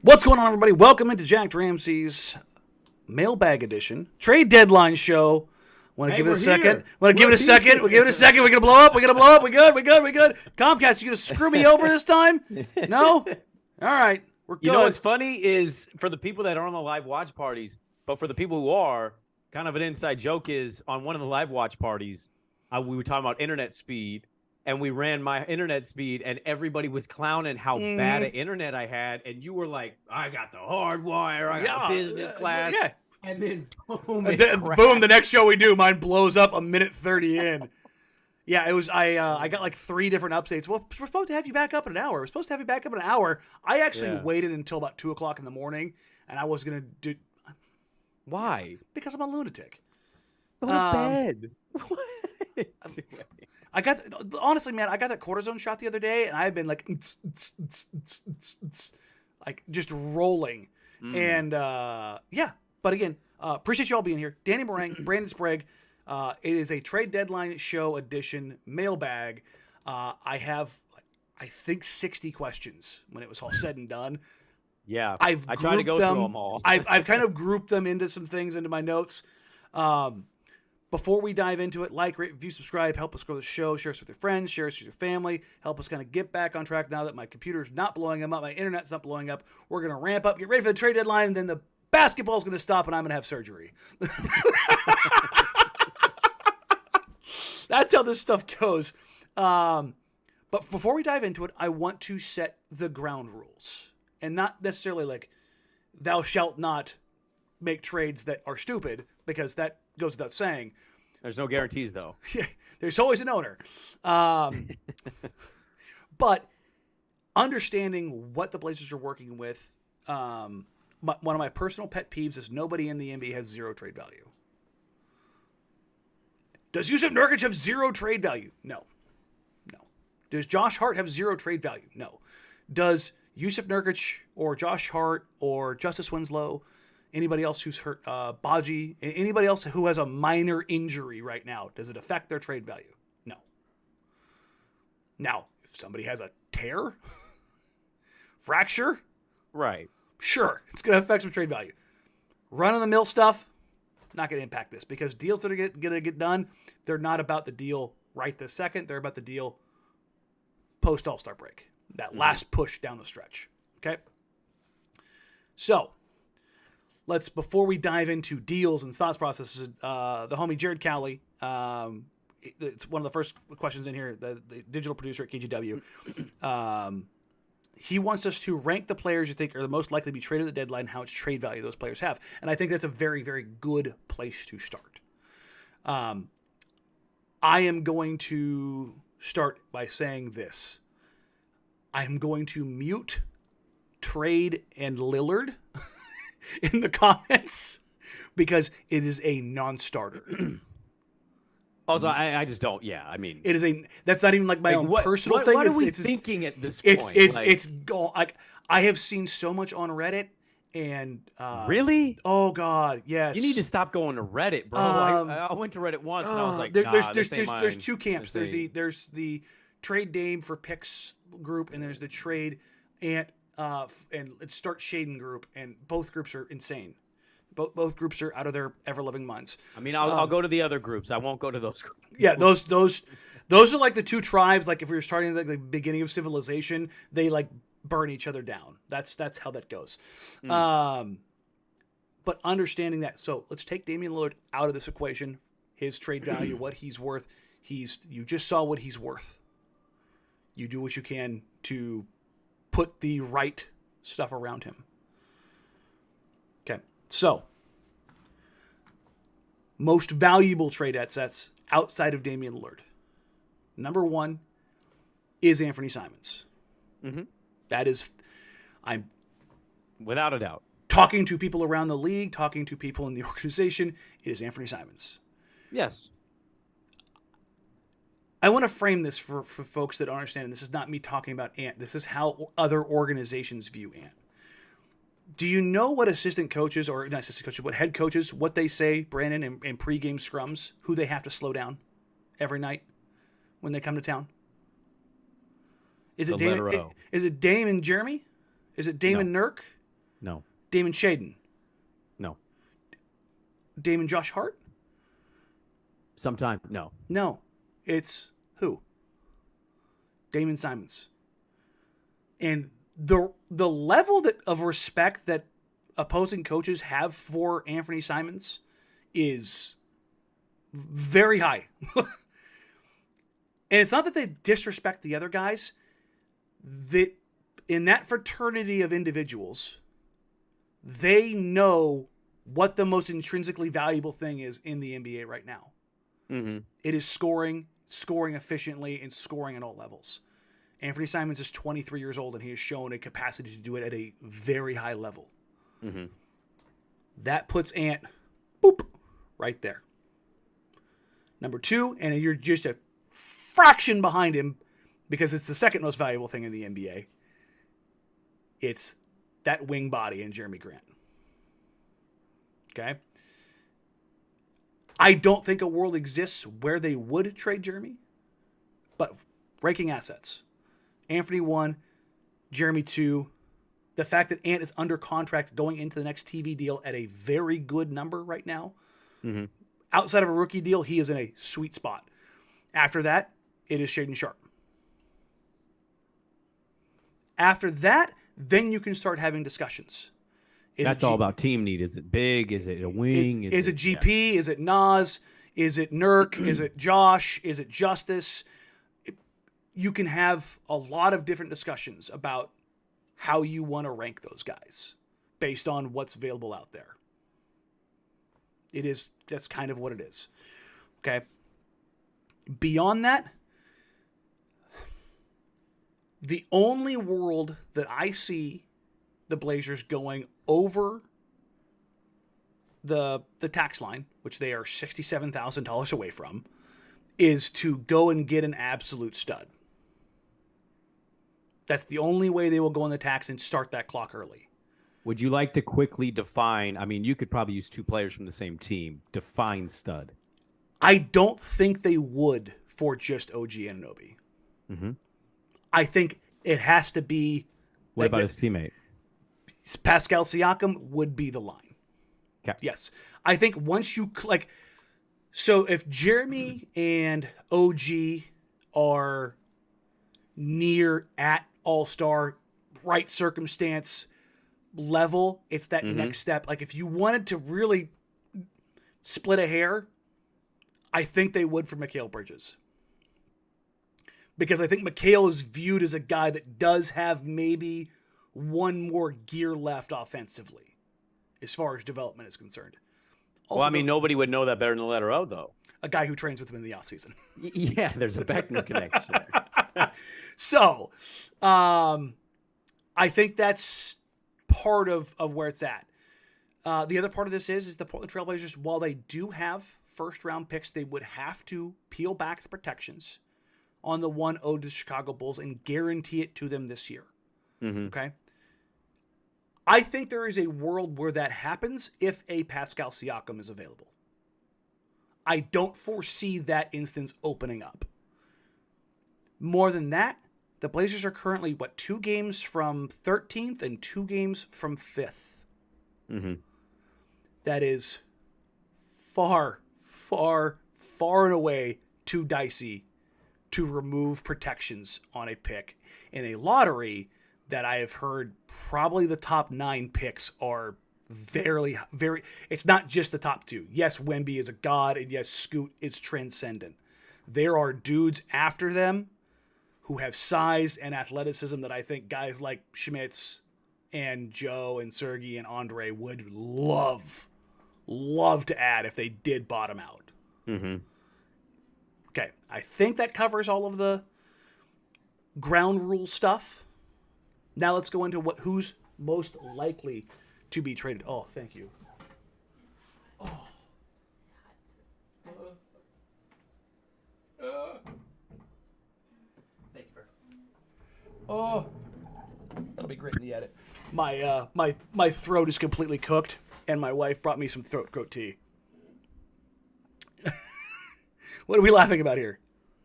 What's going on, everybody? Welcome into Jack Ramsays Mailbag Edition Trade Deadline Show. Want to give it a second? Want to give it a second? We'll give it a second. We're gonna blow up. We're gonna blow up. We good. We good. We good. Comcast, you gonna screw me over this time? No. All right. We're good. You know what's funny is for the people that are on the live watch parties, but for the people who are, kind of an inside joke is on one of the live watch parties, we were talking about internet speed, and we ran my internet speed, and everybody was clowning how bad an internet I had, and you were like, "I got the hard wire, I got business class." Yeah. And then boom, boom! The next show we do, mine blows up a minute 30 in. Yeah, it was. I got like 3 different updates. Well, we're supposed to have you back up in an hour. We're supposed to have you back up in an hour. I actually waited until about 2:00 in the morning, and I was gonna do. Why? Because I'm a lunatic. Go to bed. I got honestly, man. I got that cortisone shot the other day, and I've been like, like just rolling, and yeah. But again, appreciate you all being here. Danny Marang, Brandon Sprague. It is a trade deadline show edition mailbag. I have, I think, 60 questions when it was all said and done. Yeah, I tried to go through them all. I've kind of grouped them into some things into my notes. Before we dive into it, like, rate, review, subscribe, help us grow the show, share us with your friends, share us with your family, help us kind of get back on track now that my computer's not blowing up, my internet's not blowing up. We're going to ramp up, get ready for the trade deadline, and then the basketball's going to stop and I'm going to have surgery. That's how this stuff goes. But before we dive into it, I want to set the ground rules. And not necessarily like, thou shalt not make trades that are stupid, because that goes without saying. There's no guarantees, though. Yeah, there's always an owner. But understanding what the Blazers are working with, one of my personal pet peeves is nobody in the NBA has zero trade value. Does Jusuf Nurkic have zero trade value? No. No. Does Josh Hart have zero trade value? No. Does Jusuf Nurkic or Josh Hart or Justice Winslow, anybody else who's hurt, Baji, anybody else who has a minor injury right now, does it affect their trade value? No. Now, if somebody has a tear, fracture, right, sure, it's going to affect some trade value. Run-of-the-mill stuff, not going to impact this, because deals that are going to get done, they're not about the deal right this second. They're about the deal post All-Star break, that last push down the stretch. Okay? So, before we dive into deals and thoughts processes, the homie Jared Cowley, it's one of the first questions in here, the digital producer at KGW. He wants us to rank the players you think are the most likely to be traded at the deadline and how much trade value those players have. And I think that's a very, very good place to start. I am going to start by saying this. I'm going to mute Trade and Lillard in the comments because it is a non-starter. Also, I just don't. Yeah, I mean, it is that's not even like my own personal thing. What are we thinking at this point? Like I have seen so much on Reddit, and really, oh god, yes. You need to stop going to Reddit, bro. I went to Reddit once, and I was like, there's 2 camps. There's the trade Dame for picks group, and there's the trade and start shading group, and both groups are insane. Both groups are out of their ever-loving minds. I mean, I'll go to the other groups. I won't go to those groups. Yeah, those are like the 2 tribes. Like if we were starting at the beginning of civilization, they like burn each other down. That's how that goes. But understanding that, so let's take Damian Lillard out of this equation. His trade value, what he's worth. You just saw what he's worth. You do what you can to put the right stuff around him. Okay, so most valuable trade assets outside of Damian Lillard. Number 1 is Anthony Simons. Mm-hmm. That is, I'm without a doubt talking to people around the league, talking to people in the organization. It is Anthony Simons. Yes. I want to frame this for folks that don't understand. And this is not me talking about Ant. This is how other organizations view Ant. Do you know what assistant coaches, or not assistant coaches, what head coaches, what they say, Brandon, in pregame scrums, who they have to slow down every night when they come to town? Is it Dame and Jeremy? Is it Dame and Nurk? No. Damon Shaden? No. Damon Josh Hart? Sometime. No. No. It's who? Damon Simons. And the level of respect that opposing coaches have for Anthony Simons is very high. And it's not that they disrespect the other guys. That in that fraternity of individuals, they know what the most intrinsically valuable thing is in the NBA right now. Mm-hmm. It is scoring efficiently, and scoring at all levels. Anthony Simons is 23 years old, and he has shown a capacity to do it at a very high level. Mm-hmm. That puts Ant, boop, right there. Number 2, and you're just a fraction behind him because it's the second most valuable thing in the NBA. It's that wing body in Jeremy Grant. Okay? I don't think a world exists where they would trade Jeremy, but ranking assets. Anthony 1, Jeremy 2. The fact that Ant is under contract going into the next TV deal at a very good number right now. Mm-hmm. Outside of a rookie deal, he is in a sweet spot. After that, it is Shaden Sharp. After that, then you can start having discussions. That's all about team need. Is it big? Is it a wing? Is it GP? Yeah. Is it Nas? Is it Nurk? Is it Josh? Is it Justice? You can have a lot of different discussions about how you want to rank those guys based on what's available out there. That's kind of what it is. Okay. Beyond that, the only world that I see the Blazers going over the tax line, which they are $67,000 away from, is to go and get an absolute stud. That's the only way they will go on the tax and start that clock early. Would you like to quickly define? I mean, you could probably use 2 players from the same team. Define stud. I don't think they would for just OG Anunoby. Mm-hmm. I think it has to be. What about his teammate? Pascal Siakam would be the line. Okay. Yes. I think once you so if Jeremy and OG are near at all-star, right circumstance level, it's that next step. Like if you wanted to really split a hair, I think they would for Mikal Bridges. Because I think Mikal is viewed as a guy that does have maybe one more gear left offensively as far as development is concerned. Also, well, I mean, nobody would know that better than the letter O, though. A guy who trains with him in the offseason. Yeah, there's a Beckner connection. So, I think that's part of where it's at. The other part of this is the Portland Trailblazers, while they do have first-round picks, they would have to peel back the protections on the one owed to Chicago Bulls and guarantee it to them this year. Mm-hmm. Okay? I think there is a world where that happens if a Pascal Siakam is available. I don't foresee that instance opening up. More than that, the Blazers are currently, 2 games from 13th and 2 games from 5th. Mm-hmm. That is far, far, far and away too dicey to remove protections on a pick in a lottery that I have heard probably the top 9 picks are very, very, it's not just the top 2. Yes, Wemby is a god, and yes, Scoot is transcendent. There are dudes after them who have size and athleticism that I think guys like Schmitz and Joe and Sergey and Andre would love to add if they did bottom out. Mm-hmm. Okay, I think that covers all of the ground rule stuff. Now let's go into who's most likely to be traded. Oh, thank you. Oh. Thank you, Bear. Oh, that'll be great in the edit. My throat is completely cooked, and my wife brought me some throat coat tea. What are we laughing about here?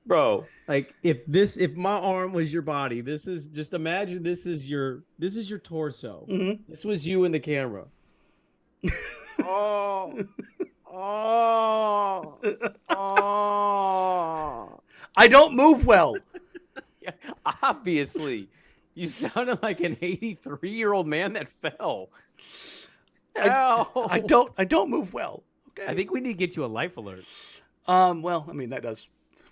Bro, like if my arm was your body, this is just imagine this is your torso. Mm-hmm. This was you in the camera. Oh, oh, oh. I don't move well. Yeah, obviously. You sounded like an 83-year-old man that fell. I Ow. don't move well. Okay. I think we need to get you a life alert. Well, I mean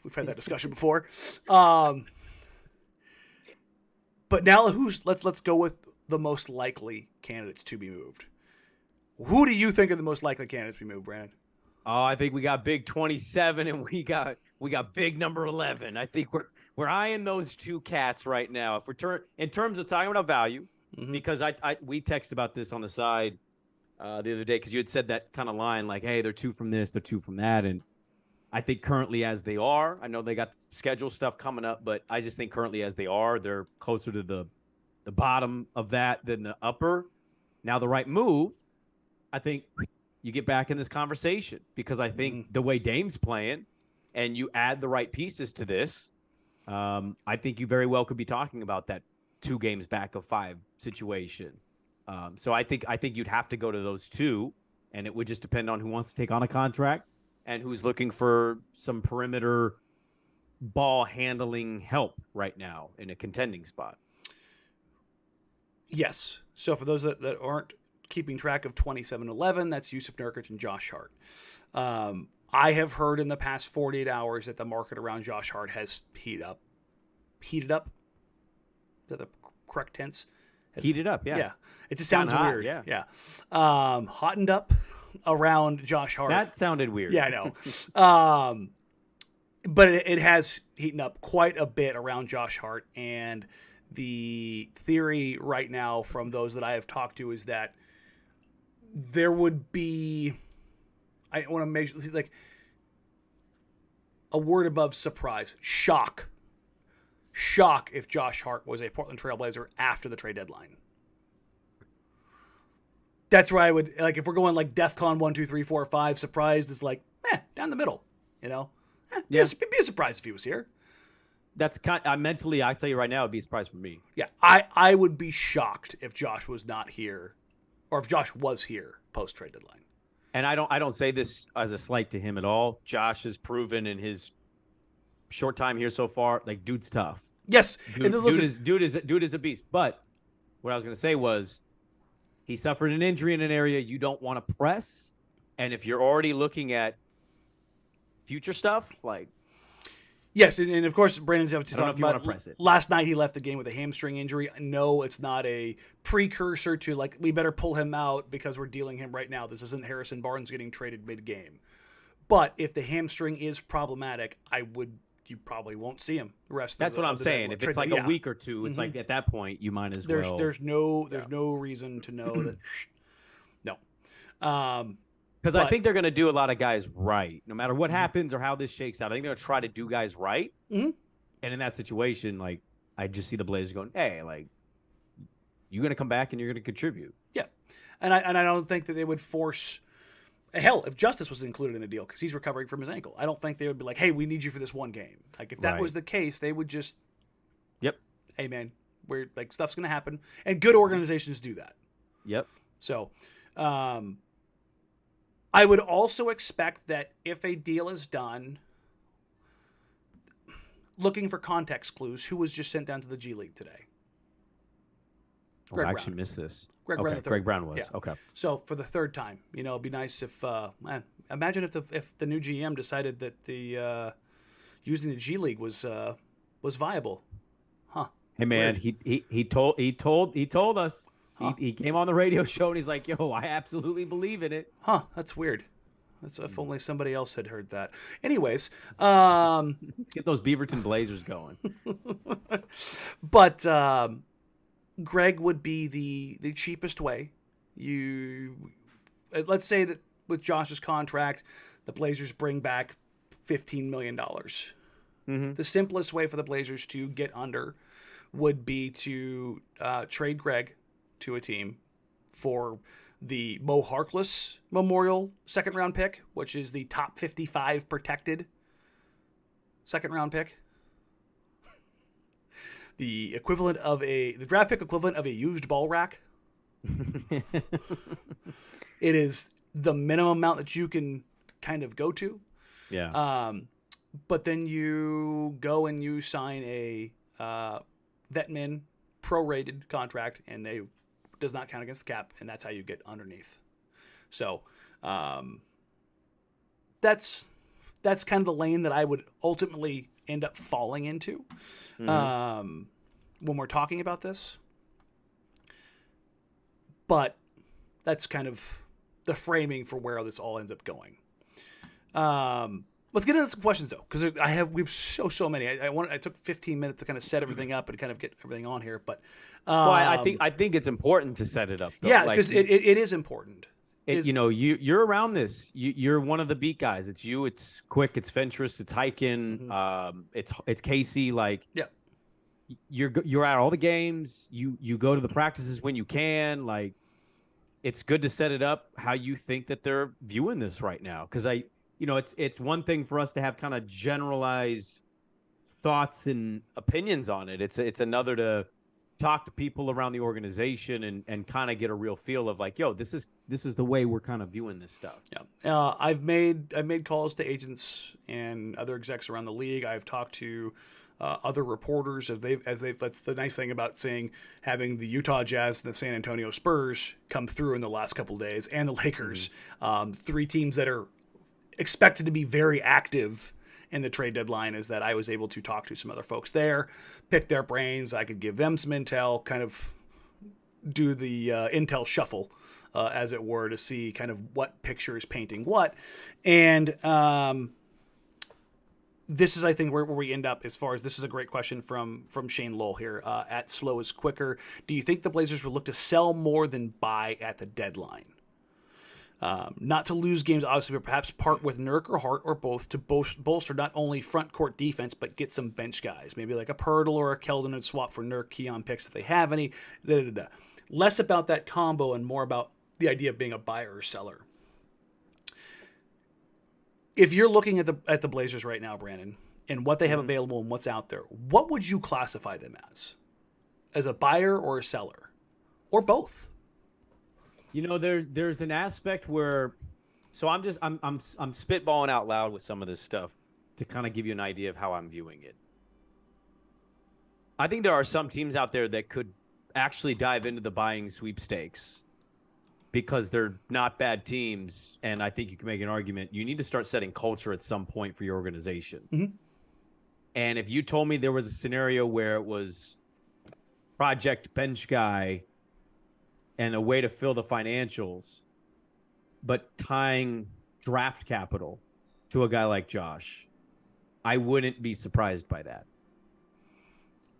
we've had that discussion before. But now let's go with the most likely candidates to be moved. Who do you think are the most likely candidates to be moved, Brandon? Oh, I think we got big 27 and we got big number 11. I think we're eyeing those two cats right now. If we're in terms of talking about value, because we texted about this on the side the other day because you had said that kind of line like, hey, they're two from this, they're two from that, and I think currently as they are, I know they got schedule stuff coming up, but I just think currently as they are, they're closer to the bottom of that than the upper. Now the right move, I think you get back in this conversation because I think the way Dame's playing and you add the right pieces to this, I think you very well could be talking about that 2 games back of 5 situation. So I think you'd have to go to those two, and it would just depend on who wants to take on a contract and who's looking for some perimeter ball handling help right now in a contending spot. Yes. So for those that aren't keeping track of 27-11, that's Yusuf Nurkic and Josh Hart. I have heard in the past 48 hours that the market around Josh Hart has heated up. Heated up? Is that the correct tense? Heated up, yeah. Yeah. It just sounds hot, weird. yeah. Hottened up around Josh Hart. That sounded weird. Yeah, I know. But it has heated up quite a bit around Josh Hart, and the theory right now from those that I have talked to is that there would be, I want to make sure, like a word above surprise, shock if Josh Hart was a Portland Trailblazer after the trade deadline. That's where I would, like, if we're going like DEFCON 1, 2, 3, 4, 5, surprised is like, down the middle, you know? Be a surprise if he was here. That's mentally, I tell you right now, it'd be a surprise for me. Yeah, I would be shocked if Josh was not here, or if Josh was here post trade deadline. And I don't say this as a slight to him at all. Josh has proven in his short time here so far, like, dude's tough. Yes, dude is a beast. But what I was going to say was, he suffered an injury in an area you don't want to press, and if you're already looking at future stuff, like. Yes, and of course, Brandon's I don't know if you want to press it. Last night he left the game with a hamstring injury. No, it's not a precursor to, like, we better pull him out because we're dealing him right now. This isn't Harrison Barnes getting traded mid-game. But if the hamstring is problematic, you probably won't see him the rest of the That's what I'm saying. If it's like a week or two, it's like at that point you might as well. There's no reason to know that. No. Because I think they're going to do a lot of guys right. No matter what happens or how this shakes out, I think they're going to try to do guys right. Mm-hmm. And in that situation, like, I just see the Blazers going, hey, like, you're going to come back and you're going to contribute. Yeah. And I don't think that they would force. Hell, if Justice was included in the deal because he's recovering from his ankle, I don't think they would be like, hey, we need you for this one game. Like, if that was the case, they would just. Yep. Hey, man, like, stuff's going to happen. And good organizations do that. Yep. So, I would also expect that if a deal is done, looking for context clues, who was just sent down to the G League today? I actually missed this. Greg Brown. Greg Brown was. Yeah. Okay. So for the third time, it'd be nice if, imagine if the new GM decided that the using the G League was viable, huh? Hey man, he told us. Huh? He came on the radio show and he's like, yo, I absolutely believe in it. Huh, that's weird. That's if only somebody else had heard that. Anyways, let's get those Beaverton Blazers going. But Greg would be the cheapest way. Let's say that with Josh's contract, the Blazers bring back $15 million. Mm-hmm. The simplest way for the Blazers to get under would be to trade Greg to a team for the Mo Harkless Memorial second-round pick, which is the top 55 protected second round pick. The draft pick equivalent of a used ball rack. It is the minimum amount that you can kind of go to. Yeah. But then you go and you sign a Vetmin prorated contract, and they does not count against the cap, and that's how you get underneath. So that's kind of the lane that I would ultimately end up falling into when we're talking about this. But that's kind of the framing for where this all ends up going. Let's get into some questions though, because we've so many. I took 15 minutes to kind of set everything up and kind of get everything on here, but well, I think it's important to set it up, though. Yeah, because it is important. You're around this. You're one of the beat guys. It's you. It's Quick. It's Fentress. It's Hyken. It's Casey. Like, yeah, you're at all the games. You go to the practices when you can. Like, it's good to set it up how you think that they're viewing this right now. Because it's one thing for us to have kind of generalized thoughts and opinions on it. It's another to talk to people around the organization and kind of get a real feel of like, yo, this is the way we're kind of viewing this stuff. Yeah. I've made calls to agents and other execs around the league. I've talked to other reporters that's the nice thing about having the Utah Jazz and the San Antonio Spurs come through in the last couple of days, and the Lakers, three teams that are expected to be very active in the trade deadline, is that I was able to talk to some other folks there, pick their brains. I could give them some intel, kind of do the intel shuffle, as it were, to see kind of what picture is painting what. And this is, I think, where we end up as far as this is a great question from Shane Lowell here at Slow is Quicker. Do you think the Blazers will look to sell more than buy at the deadline? Not to lose games, obviously, but perhaps part with Nurk or Hart or both to bolster not only front court defense, but get some bench guys. Maybe like a Pirtle or a Keldon and swap for Nurk Keon picks if they have any. Less about that combo and more about the idea of being a buyer or seller. If you're looking at the Blazers right now, Brandon, and what they have available and what's out there, what would you classify them as? As a buyer or a seller? Or both? There's an aspect where, so I'm spitballing out loud with some of this stuff to kind of give you an idea of how I'm viewing it. I think there are some teams out there that could actually dive into the buying sweepstakes because they're not bad teams, and I think you can make an argument. You need to start setting culture at some point for your organization. Mm-hmm. And if you told me there was a scenario where it was project bench guy and a way to fill the financials, but tying draft capital to a guy like Josh, I wouldn't be surprised by that.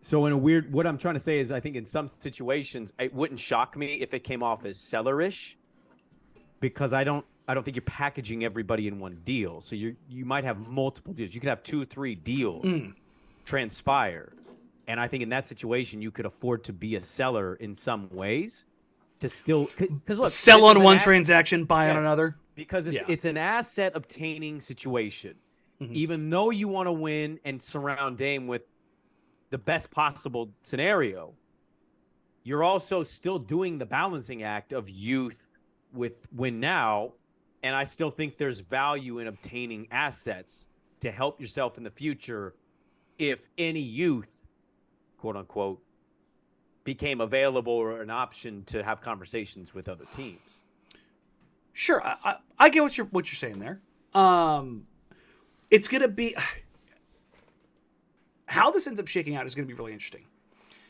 So what I'm trying to say is I think in some situations, it wouldn't shock me if it came off as sellerish, because I don't think you're packaging everybody in one deal. So you might have multiple deals. You could have 2-3 deals transpire. And I think in that situation, you could afford to be a seller in some ways. To still, because look, sell on one transaction, buy on another, because it's an asset obtaining situation. Mm-hmm. Even though you want to win and surround Dame with the best possible scenario, you're also still doing the balancing act of youth with win now, and I still think there's value in obtaining assets to help yourself in the future if any youth, quote unquote, became available or an option to have conversations with other teams. Sure, I get what you're saying there. It's gonna be how this ends up shaking out is gonna be really interesting.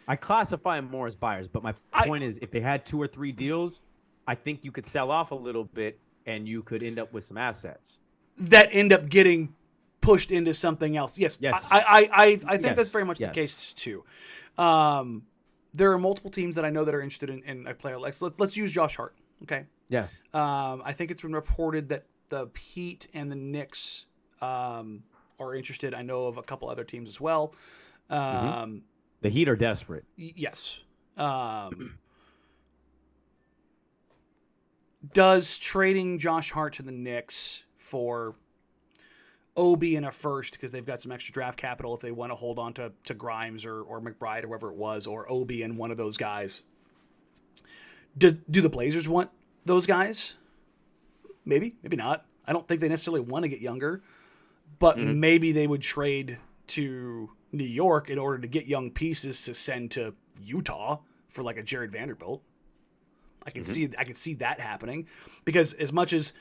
I classify them more as buyers, but my point is, if they had 2 or 3 deals, I think you could sell off a little bit and you could end up with some assets that end up getting pushed into something else. Yes. I think that's very much the case too. There are multiple teams that I know that are interested in a player like. So let's use Josh Hart. Okay. Yeah. I think it's been reported that the Heat and the Knicks are interested. I know of a couple other teams as well. The Heat are desperate. Yes. Does trading Josh Hart to the Knicks for Obi in a first because they've got some extra draft capital if they want to hold on to Grimes or McBride or whoever it was, or Obi and one of those guys. Do the Blazers want those guys? Maybe not. I don't think they necessarily want to get younger, but maybe they would trade to New York in order to get young pieces to send to Utah for like a Jared Vanderbilt. I can see that happening, because as much as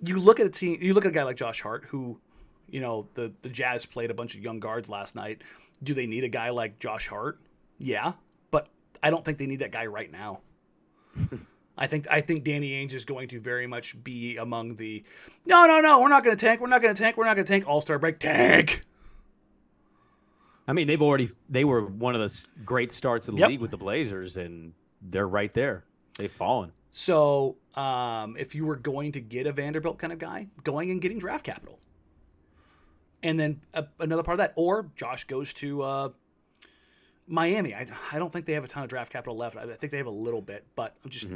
you look at a team, you look at a guy like Josh Hart, who, the Jazz played a bunch of young guards last night. Do they need a guy like Josh Hart? Yeah, but I don't think they need that guy right now. I think Danny Ainge is going to very much be among the no, we're not going to tank, we're not going to tank, All-Star break, tank. I mean, they were one of the great starts of the league with the Blazers, and they're right there. They've fallen. So if you were going to get a Vanderbilt kind of guy, going and getting draft capital. And then another part of that, or Josh goes to Miami. I don't think they have a ton of draft capital left. I think they have a little bit, but I'm just,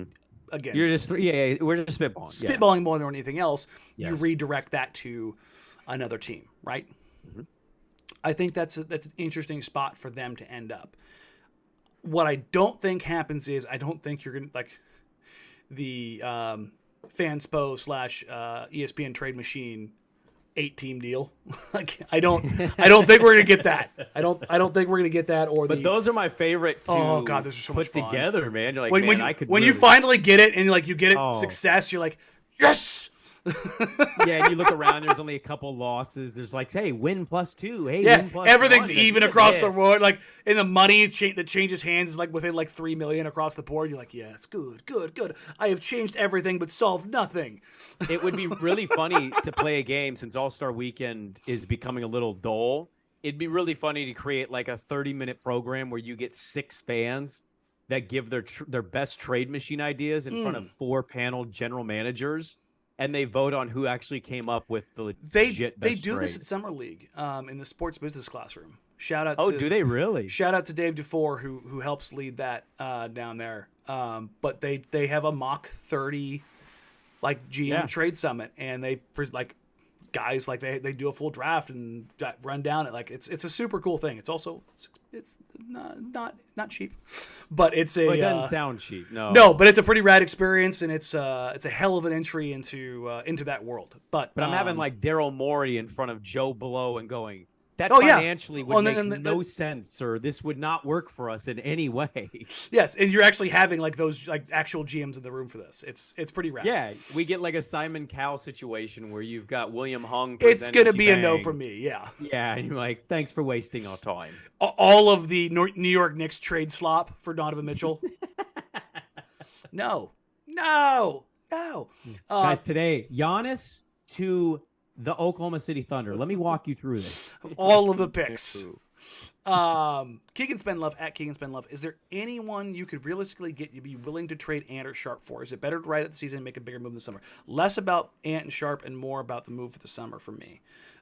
again. We're just spitballing. Spitballing more than anything else. Yes. You redirect that to another team, right? Mm-hmm. I think that's an interesting spot for them to end up. What I don't think happens is, I don't think you're going to, like, the Fanspo / ESPN Trade Machine 8-team deal. Like, I don't think we're gonna get that. I don't think we're gonna get that. But those are my favorite to those are so much put fun together, man. You're like, when you finally get it and you get it success, you're like, yes. Yeah, and you look around, there's only a couple losses. There's like, hey, win +2. Hey, yeah, win +1. everything's even across the board. Like, and the money that changes hands is like within like $3 million across the board. You're like, yes, good. I have changed everything but solved nothing. It would be really funny to play a game, since All-Star Weekend is becoming a little dull. It'd be really funny to create like a 30-minute program where you get 6 fans that give their best trade machine ideas in front of 4-panel general managers. And they vote on who actually came up with the legit best They do trade. this at Summer League in the sports business classroom. Shout out! Do they really? Shout out to Dave DeFore who helps lead that down there. But they have a mock 30 like GM trade summit, and they like guys like they do a full draft and run down it. Like it's a super cool thing. It's also it's not cheap, but it doesn't sound cheap. No, but it's a pretty rad experience, and it's a hell of an entry into that world. But I'm having like Daryl Morey in front of Joe Blow and going, that financially would make no sense, or this would not work for us in any way. Yes, and you're actually having like those like actual GMs in the room for this. It's pretty rad. Yeah, we get like a Simon Cowell situation where you've got William Hung. It's gonna be a no for me. Yeah. Yeah, and you're like, thanks for wasting our time. All of the New York Knicks trade slop for Donovan Mitchell. No. Guys, today, Giannis to the Oklahoma City Thunder. Let me walk you through this. All of the picks. Keegan Spenlove at Keegan Spenlove. Is there anyone you could realistically get you'd be willing to trade Ant or Sharp for? Is it better to ride out the season and make a bigger move in the summer? Less about Ant and Sharp and more about the move for the summer for me.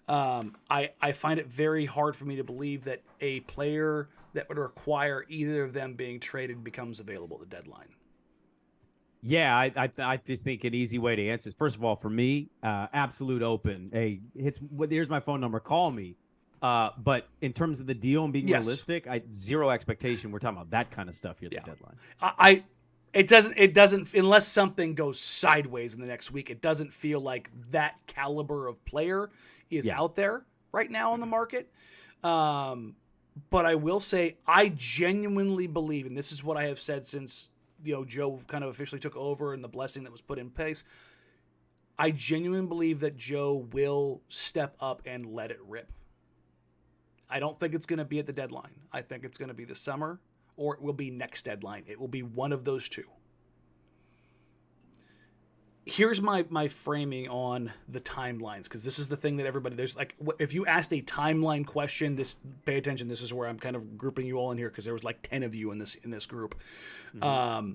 I find it very hard for me to believe that a player that would require either of them being traded becomes available at the deadline. Yeah, I just think an easy way to answer is, first of all, for me, absolute open. Hey, here's my phone number. Call me. But in terms of the deal and being realistic, zero expectation. We're talking about that kind of stuff here at the deadline. It doesn't unless something goes sideways in the next week. It doesn't feel like that caliber of player is out there right now on the market. But I will say, I genuinely believe, and this is what I have said since Joe kind of officially took over and the blessing that was put in place. I genuinely believe that Joe will step up and let it rip. I don't think it's going to be at the deadline. I think it's going to be the summer, or it will be next deadline. It will be one of those two. Here's my framing on the timelines, because this is the thing that there's like, if you asked a timeline question, pay attention. This is where I'm kind of grouping you all in here, because there was like 10 of you in this group. Mm-hmm.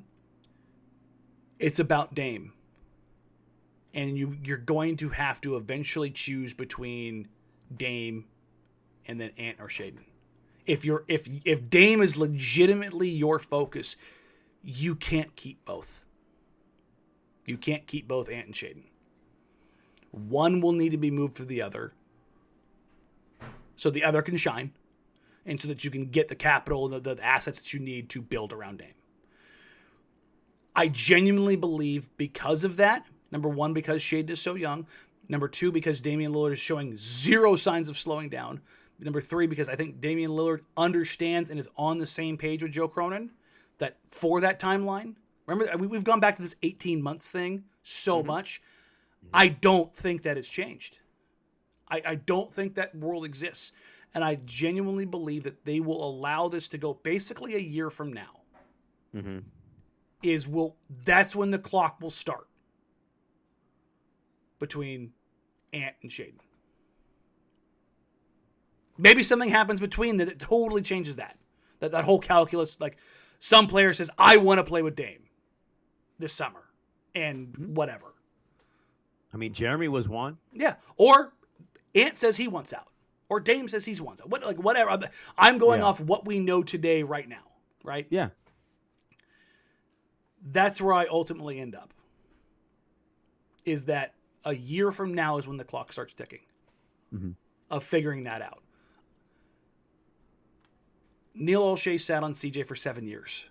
It's about Dame, and you're going to have to eventually choose between Dame and then Ant or Shaedon. If Dame is legitimately your focus, you can't keep both. You can't keep both Ant and Shaedon. One will need to be moved for the other. so the other can shine, and so that you can get the capital and the assets that you need to build around Dame. I genuinely believe because of that, number one, because Shaden is so young, number two, because Damian Lillard is showing zero signs of slowing down, number three, because I think Damian Lillard understands and is on the same page with Joe Cronin, that for that timeline, remember, we've gone back to this 18 months thing so much. I don't think that it's changed. I don't think that world exists. And I genuinely believe that they will allow this to go basically a year from now. That's when the clock will start between Ant and Shaden. Maybe something happens between that totally changes that whole calculus. Like some player says, I want to play with Dame this summer and whatever. I mean, Jeremy was one. Yeah. Or Ant says he wants out. Or Dame says he wants out. Whatever. I'm going off what we know today right now. Right? Yeah. That's where I ultimately end up. Is that a year from now is when the clock starts ticking. Of figuring that out. Neil Olshey sat on CJ for 7 years.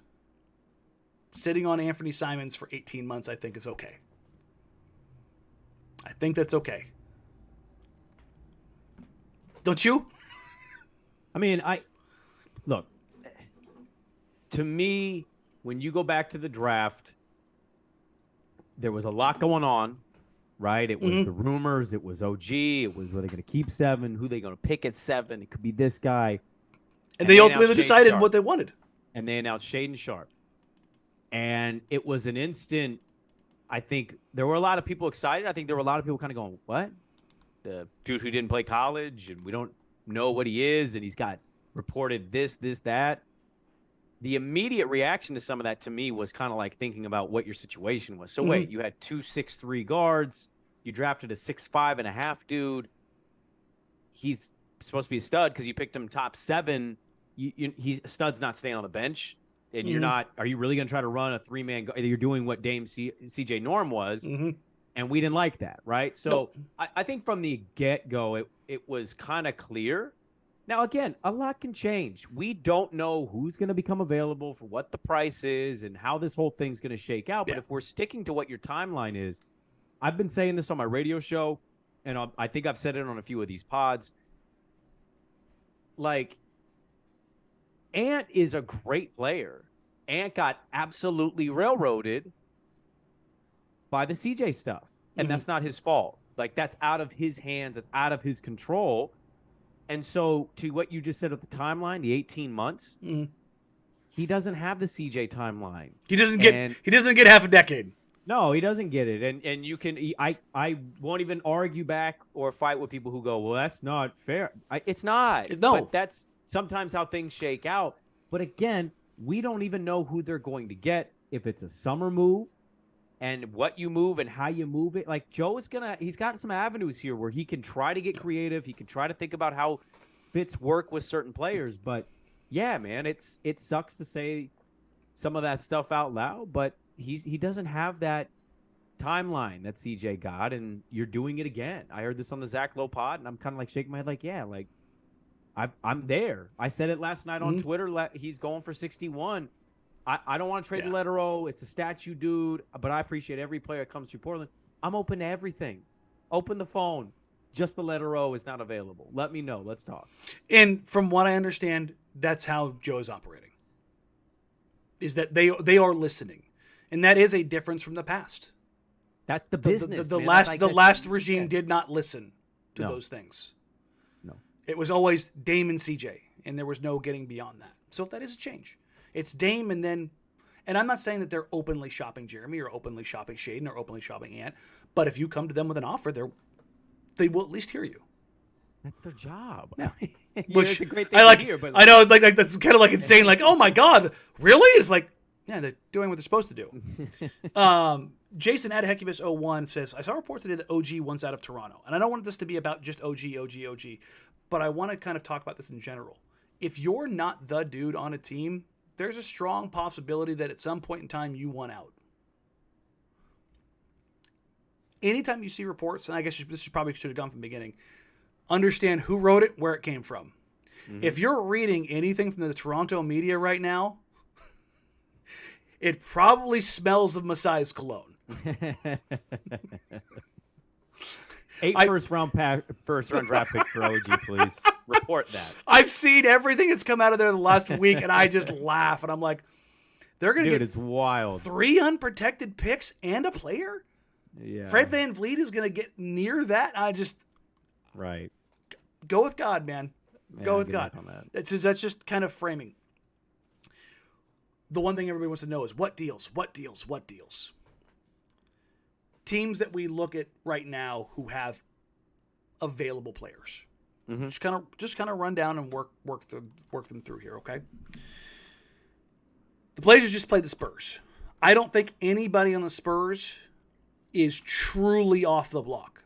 Sitting on Anthony Simons for 18 months, I think is okay. I think that's okay. Don't you? I mean, look, to me, when you go back to the draft, there was a lot going on, right? It was the rumors. It was OG. It was, were they going to keep 7? Who they going to pick at 7? It could be this guy. And they ultimately decided what they wanted. And they announced Shaden Sharp. And it was an instant. I think there were a lot of people excited. I think there were a lot of people kind of going, what? The dude who didn't play college, and we don't know what he is, and he's got reported this, that. The immediate reaction to some of that to me was kind of like thinking about what your situation was. So wait, you had 2 6'3" guards. You drafted a 6'5.5" dude. He's supposed to be a stud because you picked him top 7. He's stud's not staying on the bench. And you're not, are you really going to try to run a 3-man? You're doing what Dame CJ Norm was. And we didn't like that, right? So I think from the get-go, it was kind of clear. Now, again, a lot can change. We don't know who's going to become available, for what the price is, and how this whole thing's going to shake out. But if we're sticking to what your timeline is, I've been saying this on my radio show, and I think I've said it on a few of these pods. Like, Ant is a great player. Ant got absolutely railroaded by the CJ stuff. And that's not his fault. Like, that's out of his hands. That's out of his control. And so to what you just said with the timeline, the 18 months, he doesn't have the CJ timeline. He doesn't get half a decade. No, he doesn't get it. And you can, I won't even argue back or fight with people who go, well, that's not fair. It's not. No. But that's sometimes how things shake out. But again, we don't even know who they're going to get, if it's a summer move and what you move and how you move it. Like, Joe is he's got some avenues here where he can try to get creative. He can try to think about how fits work with certain players. But yeah, man, it sucks to say some of that stuff out loud, but he doesn't have that timeline that CJ got, and you're doing it again. I heard this on the Zach Lowe pod, and I'm kind of like shaking my head like, yeah, like, I'm there. I said it last night on Twitter. He's going for 61. I don't want to trade the letter O. It's a statue, dude. But I appreciate every player that comes through Portland. I'm open to everything. Open the phone. Just the letter O is not available. Let me know. Let's talk. And from what I understand, that's how Joe is operating. Is that they are listening, and that is a difference from the past. That's the business. The last regime did not listen to those things. No. It was always Dame and CJ, and there was no getting beyond that. So that is a change. It's Dame, and I'm not saying that they're openly shopping Jeremy or openly shopping Shaden or openly shopping Ant, but if you come to them with an offer, they will at least hear you. That's their job. Yeah. Which it's a great thing to hear. But I know, like that's kind of like insane. Like, oh my God, really? It's like, yeah, they're doing what they're supposed to do. Jason at Hecubus01 says, I saw reports today that OG wants out of Toronto. And I don't want this to be about just OG, but I want to kind of talk about this in general. If you're not the dude on a team, there's a strong possibility that at some point in time you want out. Anytime you see reports, and I guess this probably should have gone from the beginning, understand who wrote it, where it came from. If you're reading anything from the Toronto media right now, it probably smells of Masai's cologne. First round draft pick for OG, please. Report that. I've seen everything that's come out of there the last week, and I just laugh, and I'm like, they're going to get it's wild. 3 unprotected picks and a player? Yeah. Fred VanVleet is going to get near that? Right. Go with God, man. Go with God. On that. That's just kind of framing. The one thing everybody wants to know is what deals? Teams that we look at right now who have available players. Just kind of run down and work them through here, okay? The Blazers just played the Spurs. I don't think anybody on the Spurs is truly off the block.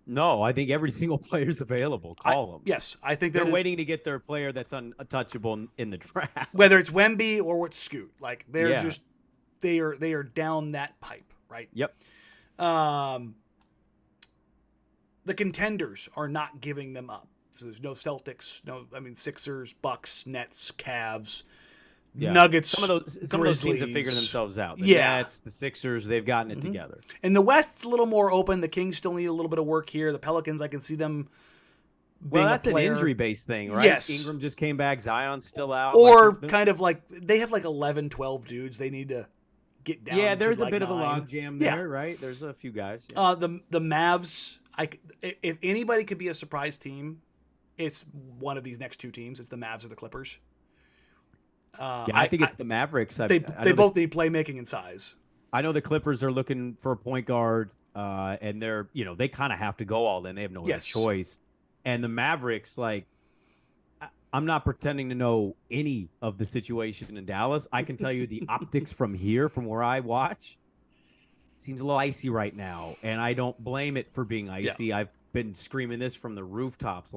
No, I think every single player is available. Call them. Yes, I think they're waiting to get their player that's untouchable in the draft. Whether it's Wemby or it's Scoot, like they are down that pipe, right? Yep. The contenders are not giving them up. So there's no Celtics, Sixers, Bucks, Nets, Cavs, Nuggets. Some of those teams have figured themselves out. The Nets, the Sixers, they've gotten it together. And the West's a little more open. The Kings still need a little bit of work here. The Pelicans, I can see them being that's an injury-based thing, right? Yes. Ingram just came back. Zion's still out. Or kind of like they have like 11, 12 dudes they need to get down. Yeah, there's to a bit 9. of a logjam there, right? There's a few guys. Yeah. The Mavs, if anybody could be a surprise team, it's one of these next 2 teams. It's the Mavs or the Clippers. I think it's the Mavericks. They both need playmaking and size. I know the Clippers are looking for a point guard, and they're they kind of have to go all in. They have no other choice. And the Mavericks, I'm not pretending to know any of the situation in Dallas. I can tell you the optics from here, from where I watch, seems a little icy right now, and I don't blame it for being icy. Yeah. I've been screaming this from the rooftops,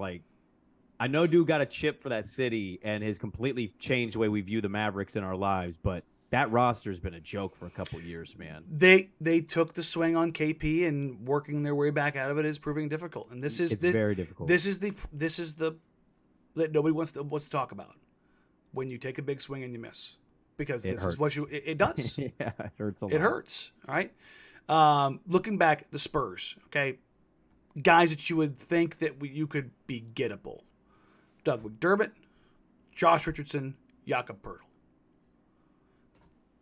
I know dude got a chip for that city and has completely changed the way we view the Mavericks in our lives, but that roster's been a joke for a couple of years, man. They took the swing on KP, and working their way back out of it is proving difficult. And it's very difficult. This is the that nobody wants to talk about. When you take a big swing and you miss, because this is what it does. Yeah, it hurts a lot. It hurts. All right. Looking back at the Spurs, okay, guys that you would think that you could be gettable. Doug McDermott, Josh Richardson, Jakob Poeltl.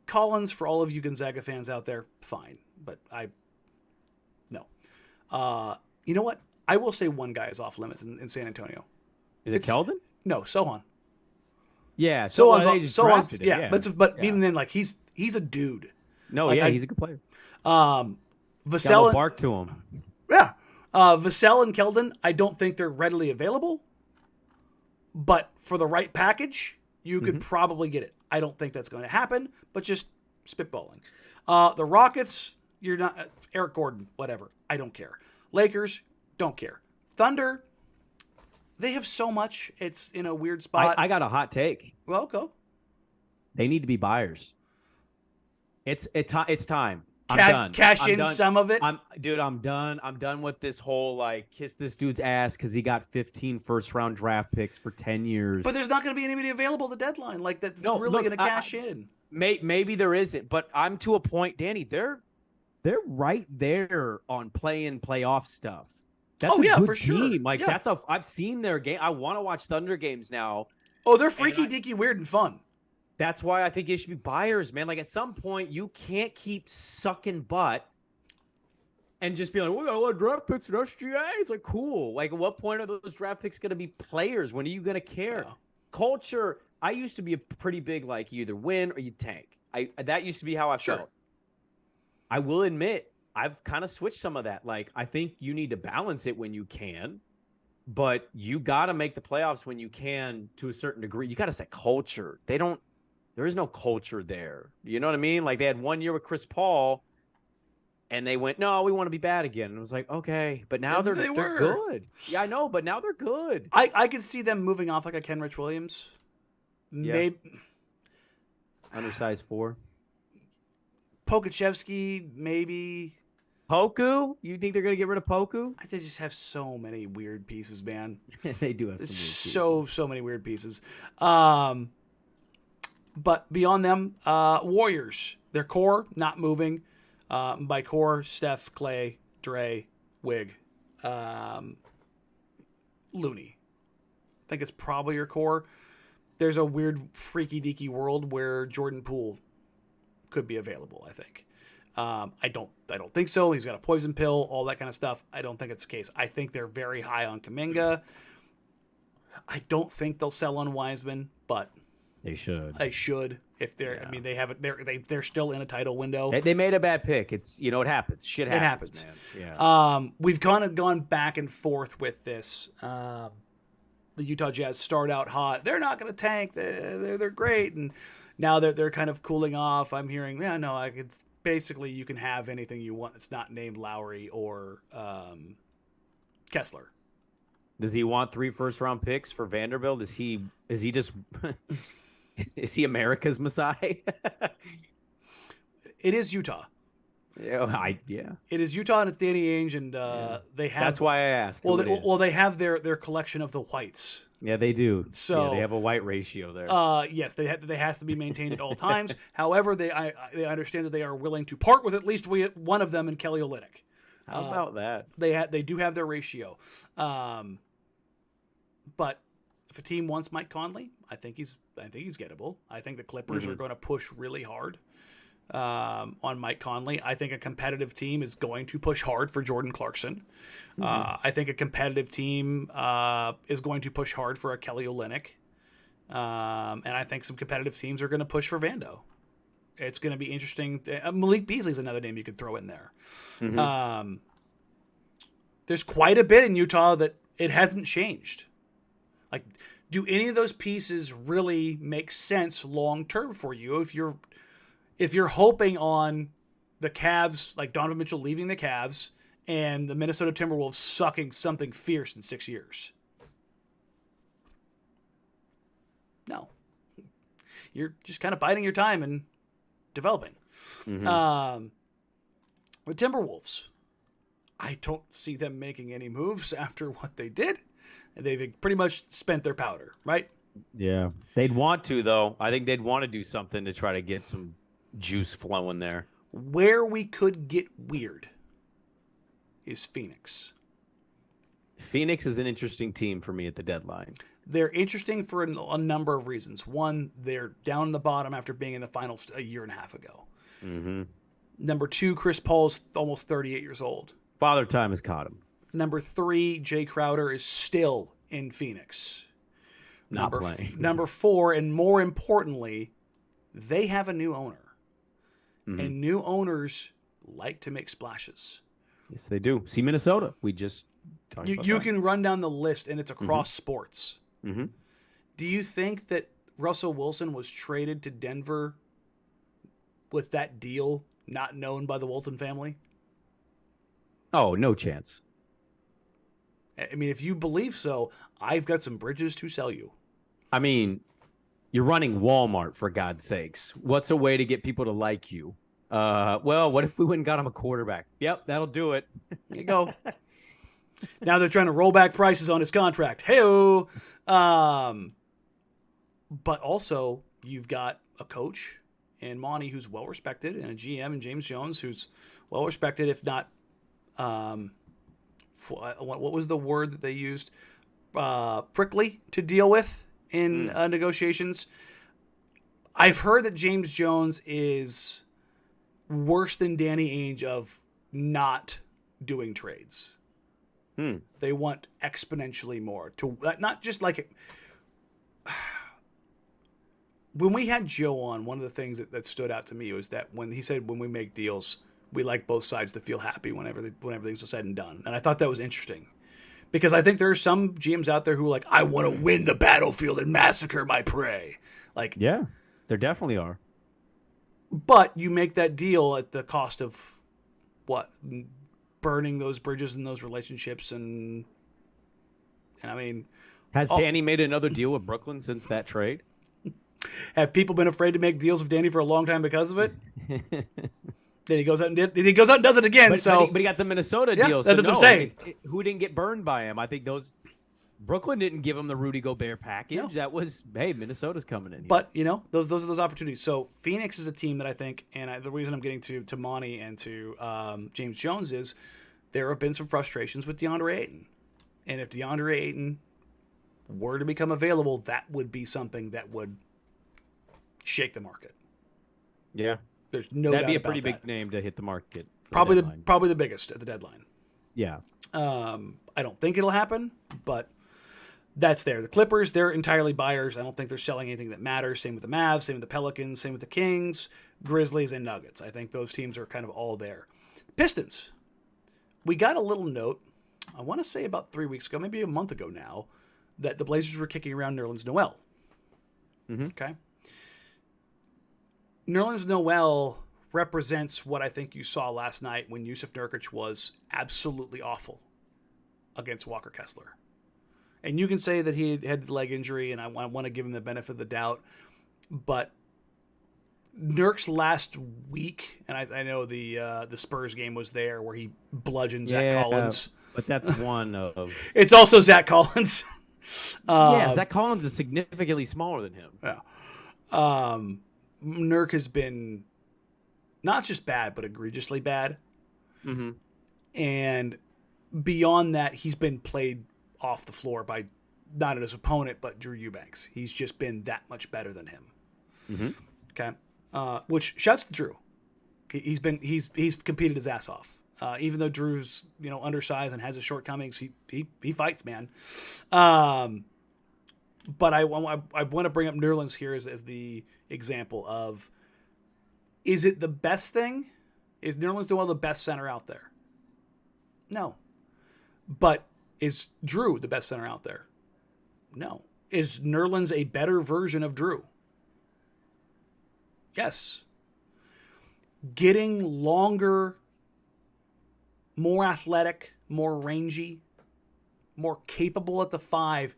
Collins, for all of you Gonzaga fans out there, fine. But no. You know what? I will say one guy is off limits in San Antonio. Is it Keldon? No, Sohan. Yeah, Sohan's yeah. But even then, he's a dude. No, he's a good player. Vassell, bark to him. Yeah. Vassell and Keldon, I don't think they're readily available. But for the right package, you could probably get it. I don't think that's going to happen, but just spitballing. The Rockets, you're not Eric Gordon, whatever. I don't care. Lakers, don't care. Thunder, they have so much. It's in a weird spot. I got a hot take. Well, go. They need to be buyers. It's time. I'm done. Cash in some of it. I'm done. I'm done with this whole kiss this dude's ass because he got 15 first-round draft picks for 10 years. But there's not going to be anybody available at the deadline that's really going to cash in. Maybe there isn't, but I'm to a point, Danny. They're right there on playoff stuff. That's a good for team. Sure. I've seen their game. I want to watch Thunder games now. Oh, they're freaky deaky, weird, and fun. That's why I think you should be buyers, man. At some point, you can't keep sucking butt and just be like, we got a lot of draft picks in SGA. It's cool. At what point are those draft picks going to be players? When are you going to care? Yeah. Culture, I used to be a pretty big, you either win or you tank. That used to be how I felt. I will admit, I've kind of switched some of that. I think you need to balance it when you can, but you got to make the playoffs when you can to a certain degree. You got to say culture. There is no culture there. You know what I mean? They had 1 year with Chris Paul, and they went, no, we want to be bad again. And it was okay. But now they're good. Yeah, I know, but now they're good. I could see them moving off a Kenrich Williams. Yeah. Maybe. Undersized 4. Pokachevsky, maybe. Poku? You think they're going to get rid of Poku? They just have so many weird pieces, man. They do have some weird pieces. So many weird pieces. But beyond them, Warriors. Their core, not moving. By core, Steph, Clay, Dre, Wig, Looney. I think it's probably your core. There's a weird, freaky deaky world where Jordan Poole could be available, I think. I don't think so. He's got a poison pill, all that kind of stuff. I don't think it's the case. I think they're very high on Kuminga. I don't think they'll sell on Wiseman, but they should. They should. If they're, yeah. I mean, they have it. They're still in a title window. They made a bad pick. It's it happens. Shit happens. It happens. Man. Yeah. We've kind of gone back and forth with this. The Utah Jazz start out hot. They're not going to tank. They're great, and now they're kind of cooling off. I'm hearing, yeah, no, I could basically you can have anything you want that's not named Lowry or Kessler. Does he want 3 first-round picks for Vanderbilt? Is he just is he America's Messiah? It is Utah. Yeah. It is Utah, and it's Danny Ainge, and they have. That's why I asked. Well, they have their collection of the whites. Yeah, they do. So they have a white ratio there. Yes, they has to be maintained at all times. However, they understand that they are willing to part with at least one of them in Kelly Olynyk. How about that? They do have their ratio. But if a team wants Mike Conley, I think he's gettable. I think the Clippers are going to push really hard on Mike Conley. I think a competitive team is going to push hard for Jordan Clarkson. I think a competitive team is going to push hard for a Kelly Olynyk. And I think some competitive teams are going to push for Vando. It's going to be interesting. Malik Beasley's another name you could throw in there. There's quite a bit in Utah that it hasn't changed. Like, do any of those pieces really make sense long term for you? If you're hoping on the Cavs, like Donovan Mitchell leaving the Cavs and the Minnesota Timberwolves sucking something fierce in 6 years. No. You're just kind of biding your time and developing. The Timberwolves, I don't see them making any moves after what they did. They've pretty much spent their powder, right? Yeah. They'd want to, though. I think they'd want to do something to try to get some juice flowing there. Where we could get weird is Phoenix. Phoenix is an interesting team for me at the deadline. They're interesting for a number of reasons. One, they're down in the bottom after being in the finals a year and a half ago. Number 2, Chris Paul's almost 38 years old. Father Time has caught him. Number 3, Jay Crowder is still in Phoenix. Not playing. Number 4, and more importantly, they have a new owner. And new owners like to make splashes. Yes, they do. See Minnesota. We just talked about you that. can run down the list, and it's across sports. Do you think that Russell Wilson was traded to Denver with that deal not known by the Walton family? Oh, no chance. I mean, if you believe so, I've got some bridges to sell you. I mean, you're running Walmart, for God's sakes. What's a way to get people to like you? Well, what if we went and got him a quarterback? Yep, that'll do it. There you go. Now they're trying to roll back prices on his contract. Hey-o. But also, you've got a coach in Monty who's well-respected, and a GM in James Jones who's well-respected, if not, what was the word that they used? Prickly to deal with in negotiations. I've heard that James Jones is worse than Danny Ainge of not doing trades. They want exponentially more. To not just like when we had Joe on, one of the things that stood out to me was that when he said when we make deals, we like both sides to feel happy when everything's said and done. And I thought that was interesting. Because I think there are some GMs out there who are like, I want to win the battlefield and massacre my prey. Like, yeah, there definitely are. But you make that deal at the cost of what? Burning those bridges and those relationships. And I mean, has Danny made another deal with Brooklyn since that trade? Have people been afraid to make deals with Danny for a long time because of it? Then he goes out and does it again. But he got the Minnesota deal. That's what I'm saying. Who didn't get burned by him? I think Brooklyn didn't give him the Rudy Gobert package. No. That was, hey, Minnesota's coming in here. But, those are those opportunities. So Phoenix is a team that I think, and the reason I'm getting to Monty and to James Jones is there have been some frustrations with DeAndre Ayton. And if DeAndre Ayton were to become available, that would be something that would shake the market. Yeah. There's no doubt That'd be a about pretty that. big name to hit the market. Probably the biggest at the deadline. Yeah. I don't think it'll happen, but that's there. The Clippers, they're entirely buyers. I don't think they're selling anything that matters. Same with the Mavs, same with the Pelicans, same with the Kings, Grizzlies, and Nuggets. I think those teams are kind of all there. Pistons. We got a little note, I want to say about 3 weeks ago, maybe a month ago now, that the Blazers were kicking around Nerlens Noel. Mm-hmm. Okay. Nerlens Noel represents what I think you saw last night when Yusuf Nurkic was absolutely awful against Walker Kessler. And you can say that he had the leg injury, and I want to give him the benefit of the doubt. But Nurk's last week, and I know the Spurs game was there where he bludgeoned Zach Collins. But that's one of... It's also Zach Collins. Zach Collins is significantly smaller than him. Yeah. Nurk has been not just bad, but egregiously bad. Mm-hmm. And beyond that, he's been played off the floor by not his opponent, but Drew Eubanks. He's just been that much better than him. Mm-hmm. Okay. Which shouts to Drew. He's competed his ass off. Even though Drew's undersized and has his shortcomings, he fights, man. But I want to bring up Nerlens here as the example of, is it the best thing? Is Nerlens Noel the best center out there? No. But is Drew the best center out there? No. Is Nerlens a better version of Drew? Yes. Getting longer, more athletic, more rangy, more capable at the 5.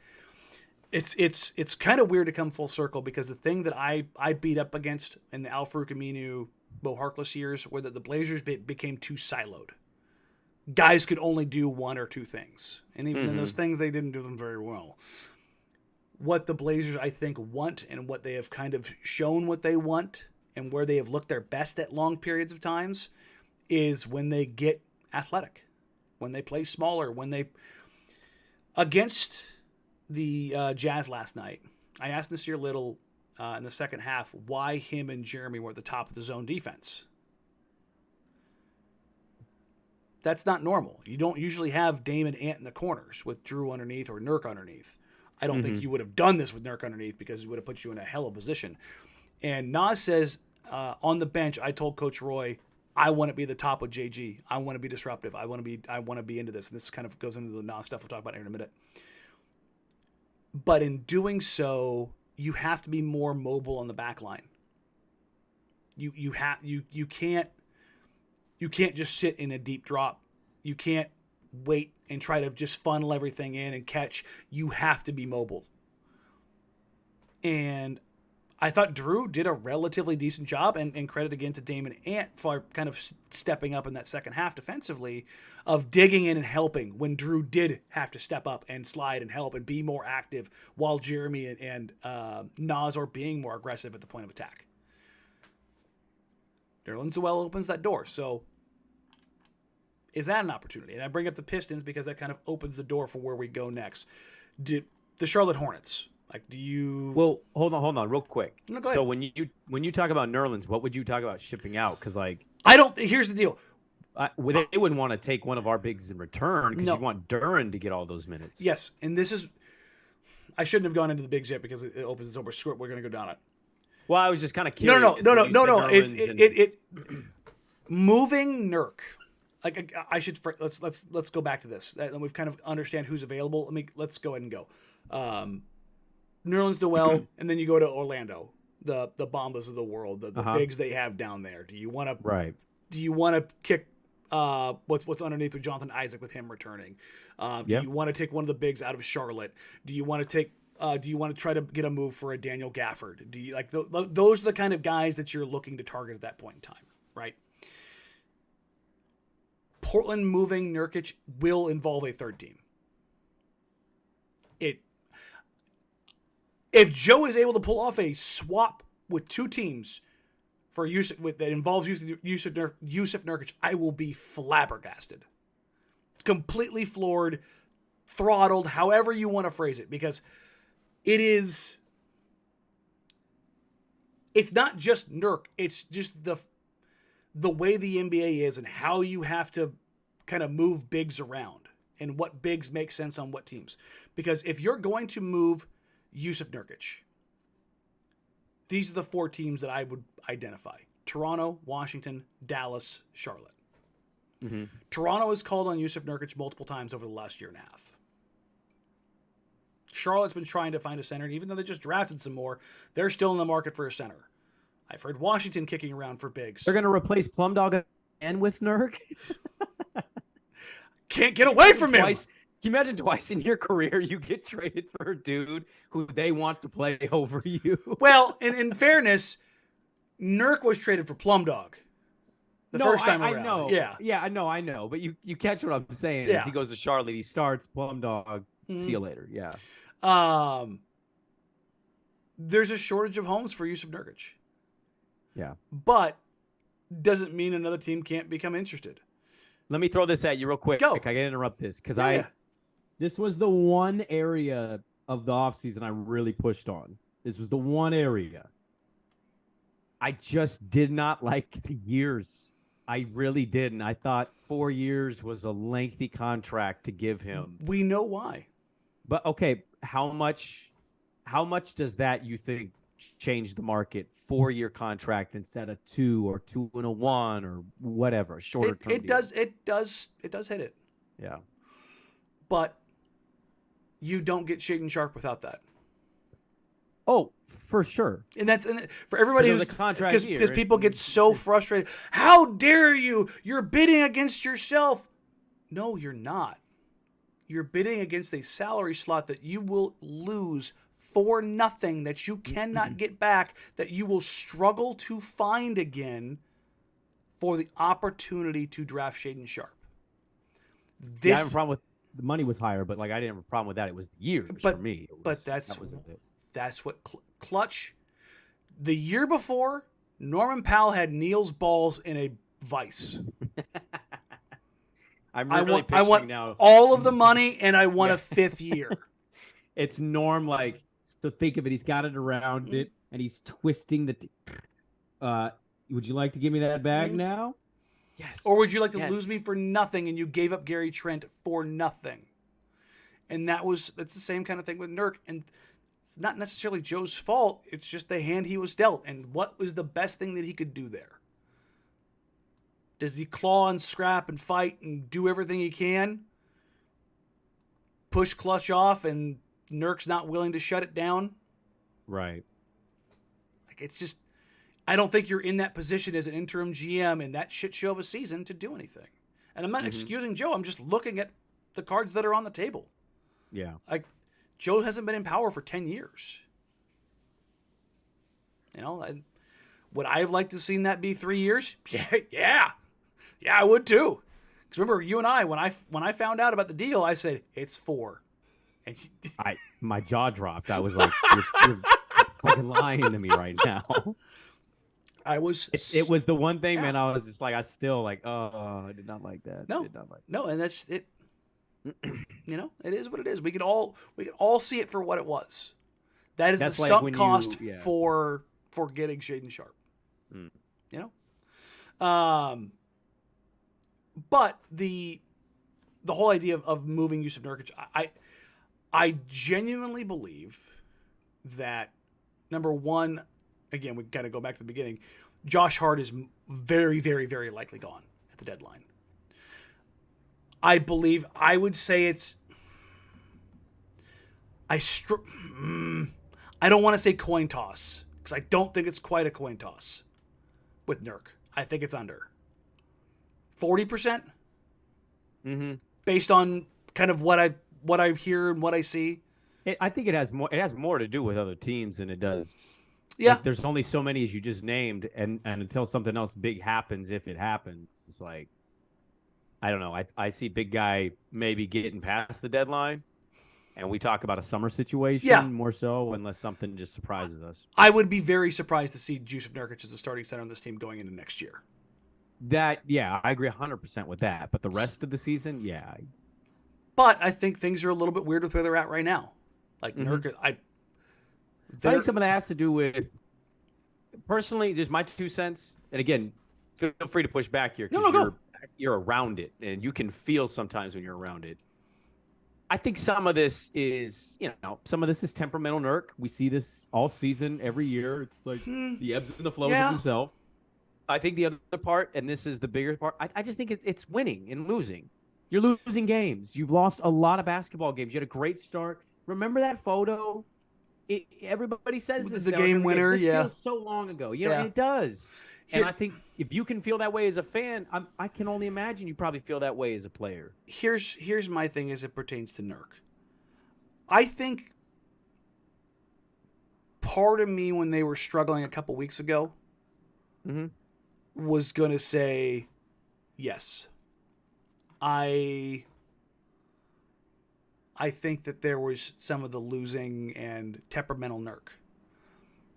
It's kind of weird to come full circle, because the thing that I beat up against in the Al-Farouq Aminu, Mo Harkless years were that the Blazers became too siloed. Guys could only do one or two things. And even in those things, they didn't do them very well. What the Blazers, I think, want, and what they have kind of shown what they want, and where they have looked their best at long periods of times, is when they get athletic, when they play smaller, when they... Against the Jazz last night, I asked Nasir Little in the second half why him and Jeremy were at the top of the zone defense. That's not normal. You don't usually have Dame and Ant in the corners with Drew underneath or Nurk underneath. I don't think you would have done this with Nurk underneath, because he would have put you in a hell of a position. And Nas says, on the bench, I told Coach Roy, I want to be the top with JG. I want to be disruptive. I want to be into this. And this kind of goes into the Nas stuff we'll talk about here in a minute. But in doing so, you have to be more mobile on the back line. You can't just sit in a deep drop. You can't wait and try to just funnel everything in and catch. You have to be mobile. And I thought Drew did a relatively decent job, and credit again to Damon Ant for kind of stepping up in that second half defensively, of digging in and helping when Drew did have to step up and slide and help and be more active, while Jeremy and Nas are being more aggressive at the point of attack. Nerlens Noel opens that door. So is that an opportunity? And I bring up the Pistons because that kind of opens the door for where we go next. The Charlotte Hornets. Like, do you... Well, hold on, real quick. No, go ahead. So when you talk about Nerlens, what would you talk about shipping out? Because here's the deal. They wouldn't want to take one of our bigs in return, because No. you want Duran to get all those minutes. Yes, and this is... I shouldn't have gone into the bigs yet, because it opens this over. Screw it, we're going to go down it. Well, I was just kind of curious. No. It's moving Nurk. Like, I should... Let's go back to this. And we've kind of understand who's available. Let's go ahead and go. Nerlens Noel, and then you go to Orlando, the Bombas of the world, the bigs they have down there. Do you want to... Right. Do you want to kick what's underneath with Jonathan Isaac with him returning? Do you want to take one of the bigs out of Charlotte? Do you want to take? Do you want to try to get a move for a Daniel Gafford? Do you like those are the kind of guys that you're looking to target at that point in time, right? Portland moving Nurkic will involve a third team. If Joe is able to pull off a swap with two teams for that involves Yusuf Nurkic, I will be flabbergasted, completely floored, throttled, however you want to phrase it, because it's not just Nurk, it's just the way the NBA is and how you have to kind of move bigs around and what bigs make sense on what teams. Because if you're going to move Yusuf Nurkic, these are the four teams that I would identify: Toronto, Washington, Dallas, Charlotte. Mm-hmm. Toronto has called on Yusuf Nurkic multiple times over the last year and a half. Charlotte's been trying to find a center, and even though they just drafted some more, they're still in the market for a center. I've heard Washington kicking around for bigs. They're going to replace Plum Dog again with Nurk? Can't get away from him. Can you imagine twice in your career you get traded for a dude who they want to play over you? Well, in fairness, Nurk was traded for Plum Dog first time around. I know. Yeah, I know. But you catch what I'm saying. Yeah. Is he goes to Charlotte, he starts Plum Dog. See you later. Yeah. There's a shortage of homes for Yusuf Nurkic. Yeah. But doesn't mean another team can't become interested. Let me throw this at you real quick. Go. I got to interrupt this because Yeah. This was the one area of the offseason I really pushed on. This was the one area. I just did not like the years. I really didn't. I thought 4 years was a lengthy contract to give him. We know why. But okay, how much does that you think change the market? 4-year contract instead of 2 or 2 and a 1 or whatever, shorter term. It does hit it. Yeah. But you don't get Shaedon Sharp without that. Oh, for sure. And for everybody who's the contract because people get so frustrated. How dare you? You're bidding against yourself. No, you're not. You're bidding against a salary slot that you will lose for nothing, that you cannot get back, that you will struggle to find again for the opportunity to draft Shaedon Sharp. I have a problem with the money was higher, but I didn't have a problem with that. It was years for me. That's what Clutch. The year before, Norman Powell had Neil's balls in a vice. I want now all of the money, and I want a 5th year. It's Norm, so think of it. He's got it around it, and he's twisting the. Would you like to give me that bag now? Yes. Or would you like to lose me for nothing, and you gave up Gary Trent for nothing? And that's the same kind of thing with Nurk, and it's not necessarily Joe's fault. It's just the hand he was dealt, and what was the best thing that he could do there? Does he claw and scrap and fight and do everything he can? Push Clutch off, and Nurk's not willing to shut it down? Right. It's just, I don't think you're in that position as an interim GM in that shit show of a season to do anything. And I'm not excusing Joe. I'm just looking at the cards that are on the table. Yeah. Joe hasn't been in power for 10 years. Would I have liked to have seen that be 3 years? Yeah, I would too. Because remember, you and I, when I found out about the deal, I said it's 4. And my jaw dropped. I was like, you're fucking lying to me right now. I was. It was the one thing, man. I was just I still I did not like that. No, and that's it. It is what it is. We could all see it for what it was. That's the sunk cost for getting Shaedon Sharp. But the whole idea of moving Yusuf Nurkic, I genuinely believe that, number one, again, we kind of go back to the beginning, Josh Hart is very, very, very likely gone at the deadline. I would say it's, I don't want to say coin toss, because I don't think it's quite a coin toss with Nurk. I think it's under 40%. Based on kind of what I hear and what I see. I think it has more to do with other teams than it does. Yeah. There's only so many as you just named, and until something else big happens, if it happens, it's I don't know. I see big guy maybe getting past the deadline, and we talk about a summer situation more so, unless something just surprises us. I would be very surprised to see Jusuf Nurkic as the starting center on this team going into next year. I agree 100% with that. But the rest of the season, yeah. But I think things are a little bit weird with where they're at right now. Like Nurkic, I think some of that has to do with, personally, just my 2 cents. And again, feel free to push back here because you're around it, and you can feel sometimes when you're around it. I think some of this is, temperamental Nurk. We see this all season, every year. It's like the ebbs and the flows of himself. I think the other part, and this is the bigger part, I just think it's winning and losing. You're losing games. You've lost a lot of basketball games. You had a great start. Remember that photo? Everybody says this. The game winner, this feels so long ago. And it does. And I think if you can feel that way as a fan, I can only imagine you probably feel that way as a player. Here's my thing as it pertains to Nurk. I think part of me, when they were struggling a couple weeks ago, was going to say, yes, I think that there was some of the losing and temperamental Nurk.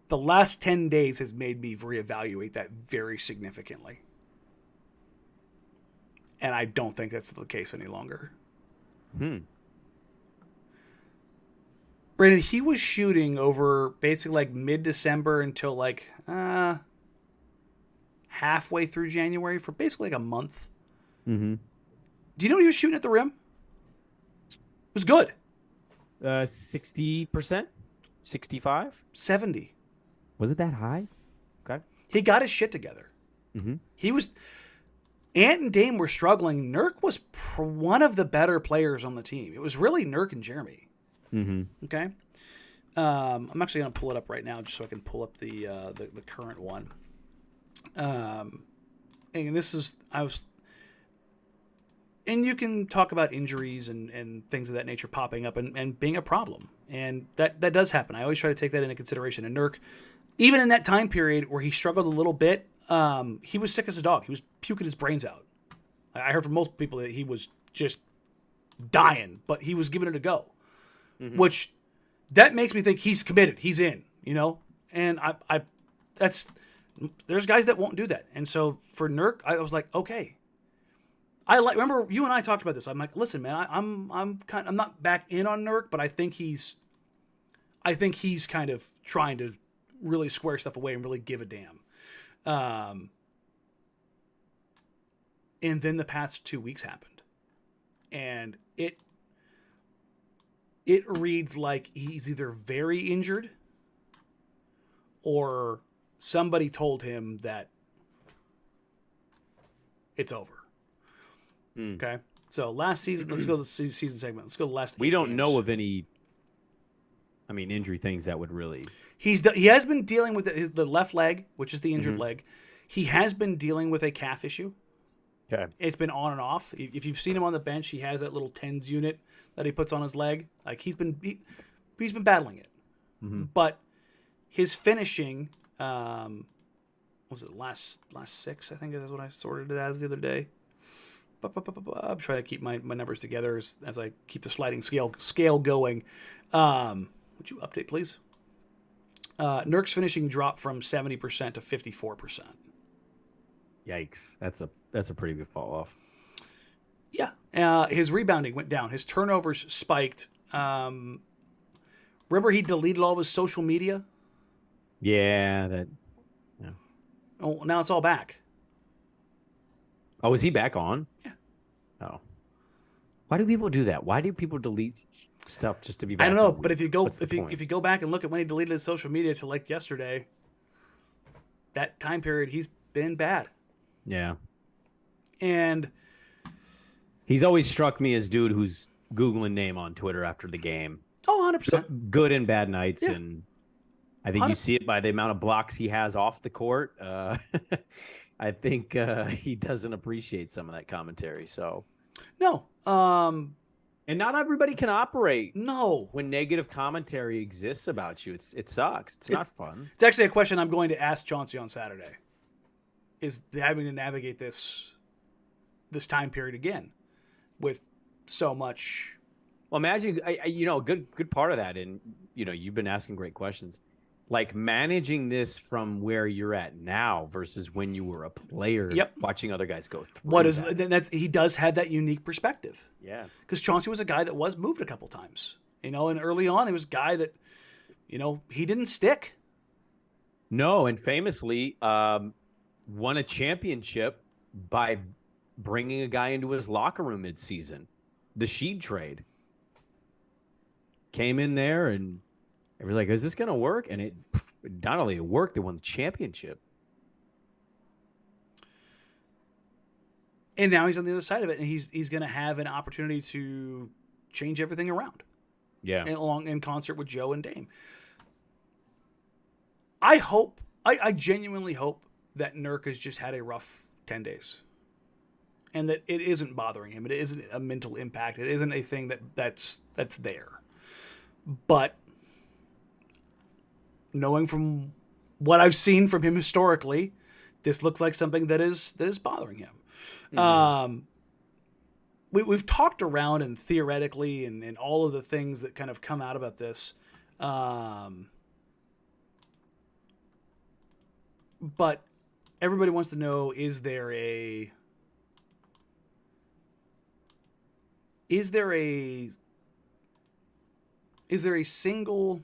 The last 10 days has made me reevaluate that very significantly. And I don't think that's the case any longer. Brandon, he was shooting over basically like mid-December until like halfway through January for basically like a month. Do you know what he was shooting at the rim? It was good. 60%? 65? 70. Was it that high? Okay. He got his shit together. He was... Ant and Dame were struggling. Nurk was one of the better players on the team. It was really Nurk and Jeremy. Okay? I'm actually going to pull it up right now just so I can pull up the current one. And this is... And you can talk about injuries and things of that nature popping up and being a problem. And that does happen. I always try to take that into consideration. And Nurk, even in that time period where he struggled a little bit, he was sick as a dog. He was puking his brains out. I heard from most people that he was just dying, but he was giving it a go. Which, that makes me think he's committed. He's in, And there's guys that won't do that. And so for Nurk, I was like, okay. Remember you and I talked about this. I'm like, listen, man, I'm not back in on Nurk, but I think he's kind of trying to really square stuff away and really give a damn. And then the past 2 weeks happened, and it reads like he's either very injured or somebody told him that it's over. Okay, so last season, let's go to the season segment. Let's go to the last. We don't know of any, injury things that would really. He has been dealing with the left leg, which is the injured leg. He has been dealing with a calf issue. Okay, it's been on and off. If you've seen him on the bench, he has that little TENS unit that he puts on his leg. Like he's been battling it. But his finishing, what was it last 6? I think that's what I sorted it as the other day. I'm trying to keep my numbers together as I keep the sliding scale going. Would you update, please? Nurk's finishing dropped from 70% to 54%. Yikes! That's a pretty good fall off. Yeah. His rebounding went down. His turnovers spiked. Remember he deleted all of his social media? Yeah. Oh, now it's all back. Oh, is he back on? Yeah. Oh. Why do people do that? Why do people delete stuff just to be back? I don't know, but if you go back and look at when he deleted his social media to like yesterday, that time period he's been bad. Yeah. And he's always struck me as dude who's Googling name on Twitter after the game. Oh, 100%. Good and bad nights. Yeah. And I think you see it by the amount of blocks he has off the court. I think he doesn't appreciate some of that commentary. So no. And not everybody can operate. No. When negative commentary exists about you, it sucks. It's not fun. It's actually a question I'm going to ask Chauncey on Saturday. Is having to navigate this this time period again with so much. Well, imagine, a good part of that, and you've been asking great questions, like managing this from where you're at now versus when you were a player, watching other guys go through. He does have that unique perspective. Yeah, because Chauncey was a guy that was moved a couple times, and early on, he was a guy that, he didn't stick. No, and famously won a championship by bringing a guy into his locker room mid-season. The Sheed trade came in there, and it was like, is this going to work? And it not only worked, they won the championship. And now he's on the other side of it, and he's going to have an opportunity to change everything around. Yeah, in concert with Joe and Dame. I genuinely hope that Nurk has just had a rough 10 days. And that it isn't bothering him. It isn't a mental impact. It isn't a thing that's there. But knowing from what I've seen from him historically, this looks like something that is bothering him. Mm-hmm. We've talked around and theoretically and all of the things that kind of come out about this. But everybody wants to know, is there a single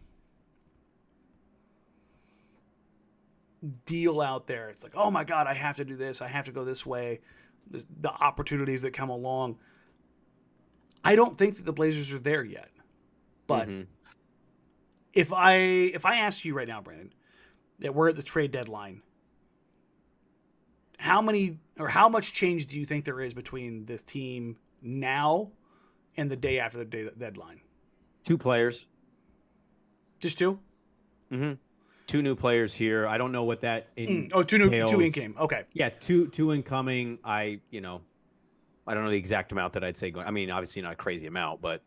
deal out there? It's like, oh my God, I have to do this. I have to go this way. The opportunities that come along. I don't think that the Blazers are there yet. But if I ask you right now, Brandon, that we're at the trade deadline, how much change do you think there is between this team now and the day after the deadline? 2 players. Just 2? Mm-hmm. 2 new players here. I don't know what that entails. 2 incoming. Okay. Yeah, 2 incoming. I don't know the exact amount that I'd say going. I mean, obviously not a crazy amount, but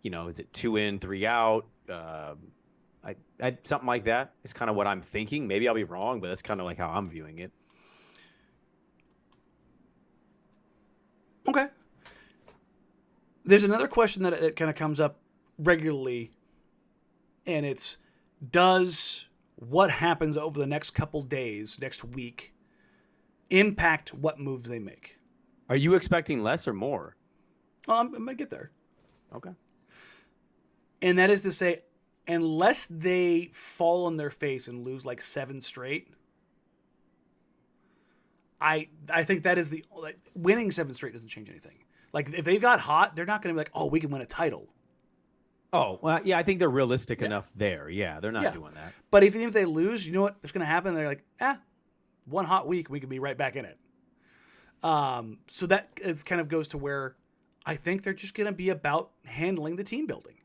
is it 2 in, 3 out? I something like that is kind of what I'm thinking. Maybe I'll be wrong, but that's kind of like how I'm viewing it. Okay. There's another question that it kind of comes up regularly, and it's, does what happens over the next couple days, next week, impact what moves they make? Are you expecting less or more? I might get there. Okay. And that is to say, unless they fall on their face and lose like 7 straight, I think that is winning 7 straight doesn't change anything. Like, if they got hot, they're not going to be like, oh, we can win a title. Oh, well, yeah, I think they're realistic enough there. Yeah, they're not doing that. But even if they lose, you know what is going to happen? They're like, one hot week, we could be right back in it. So that kind of goes to where I think they're just going to be about handling the team building.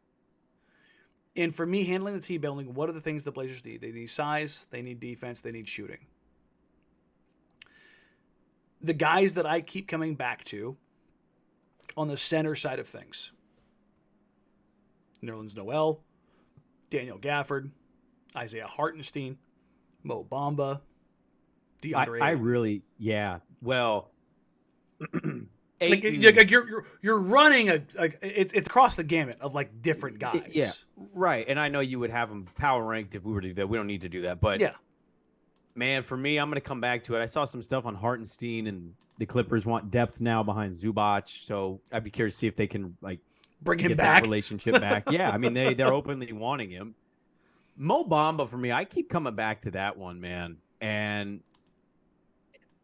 And for me, handling the team building, what are the things the Blazers need? They need size, they need defense, they need shooting. The guys that I keep coming back to on the center side of things: Nerlens Noel, Daniel Gafford, Isaiah Hartenstein, Mo Bamba, DeAndre. Well, you're running it's across the gamut of like different guys. Yeah, right. And I know you would have them power ranked if we were to do that. We don't need to do that, but man, for me, I'm going to come back to it. I saw some stuff on Hartenstein, and the Clippers want depth now behind Zubac, so I'd be curious to see if they can bring him back, that relationship back. Yeah, I mean they're openly wanting him. Mo Bamba, for me, I keep coming back to that one, man. And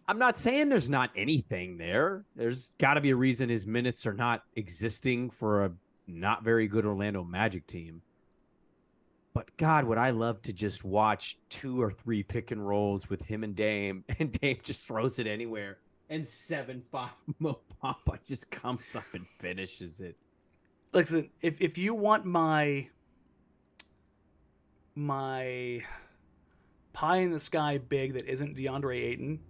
I'm not saying there's not anything there. There's got to be a reason his minutes are not existing for a not very good Orlando Magic team. But God, would I love to just watch 2 or 3 pick and rolls with him and Dame just throws it anywhere, and 7-5 Mo Bamba just comes up and finishes it. Listen, if you want my pie in the sky big that isn't DeAndre Ayton,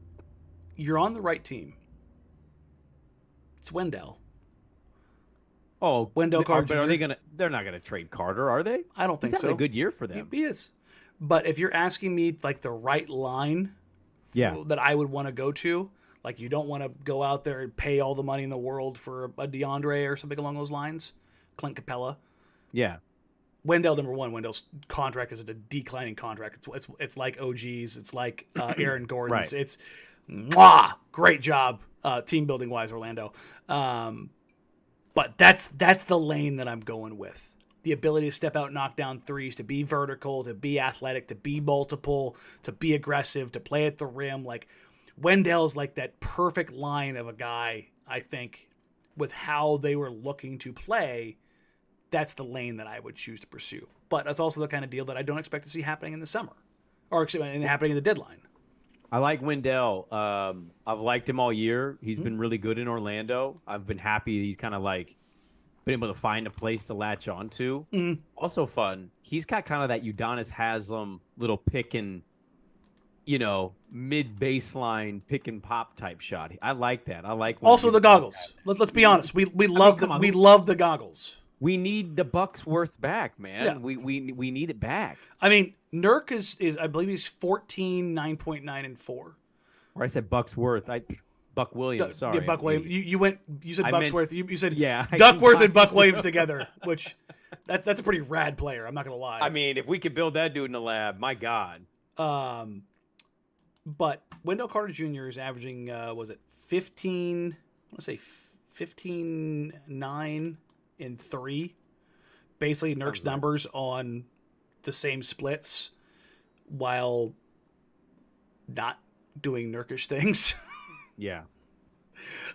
you're on the right team. It's Wendell. Oh, Wendell Carter. But they're not gonna trade Carter, are they? I don't think He's so. having a good year for them. He is. But if you're asking me like the right line that I would want to go to, Like, you don't want to go out there and pay all the money in the world for a DeAndre or something along those lines. Clint Capella. Yeah. Wendell, number one, Wendell's contract is a declining contract. It's like OG's. It's like Aaron Gordon's. Right. It's great job team building wise, Orlando. But that's the lane that I'm going with. The ability to step out, knock down threes, to be vertical, to be athletic, to be multiple, to be aggressive, to play at the rim. Like, Wendell's like that perfect line of a guy, I think, with how they were looking to play. That's the lane that I would choose to pursue. But that's also the kind of deal that I don't expect to see happening in the summer, or happening in the deadline. I like Wendell. I've liked him all year. He's been really good in Orlando. I've been happy he's kind of like been able to find a place to latch onto. Also fun. He's got kind of that Udonis Haslem little pick and, mid baseline pick and pop type shot. I like that. I like Also the goggles. Let's be honest. We love the goggles. We need the Bucksworth back, man. Yeah. We need it back. I mean, Nurk is I believe he's 14, 9.9, and 4. Or I said Bucksworth. Buck Williams. Sorry. Yeah, Buck Williams. You said Bucksworth. You said yeah, Duckworth and Buck Williams together, which that's a pretty rad player. I'm not gonna lie. I mean, if we could build that dude in the lab, my God. But Wendell Carter Jr. is averaging 15? I want to say 15, 9, and 3. Basically, Nurk's numbers on the same splits, while not doing Nurkish things. Yeah.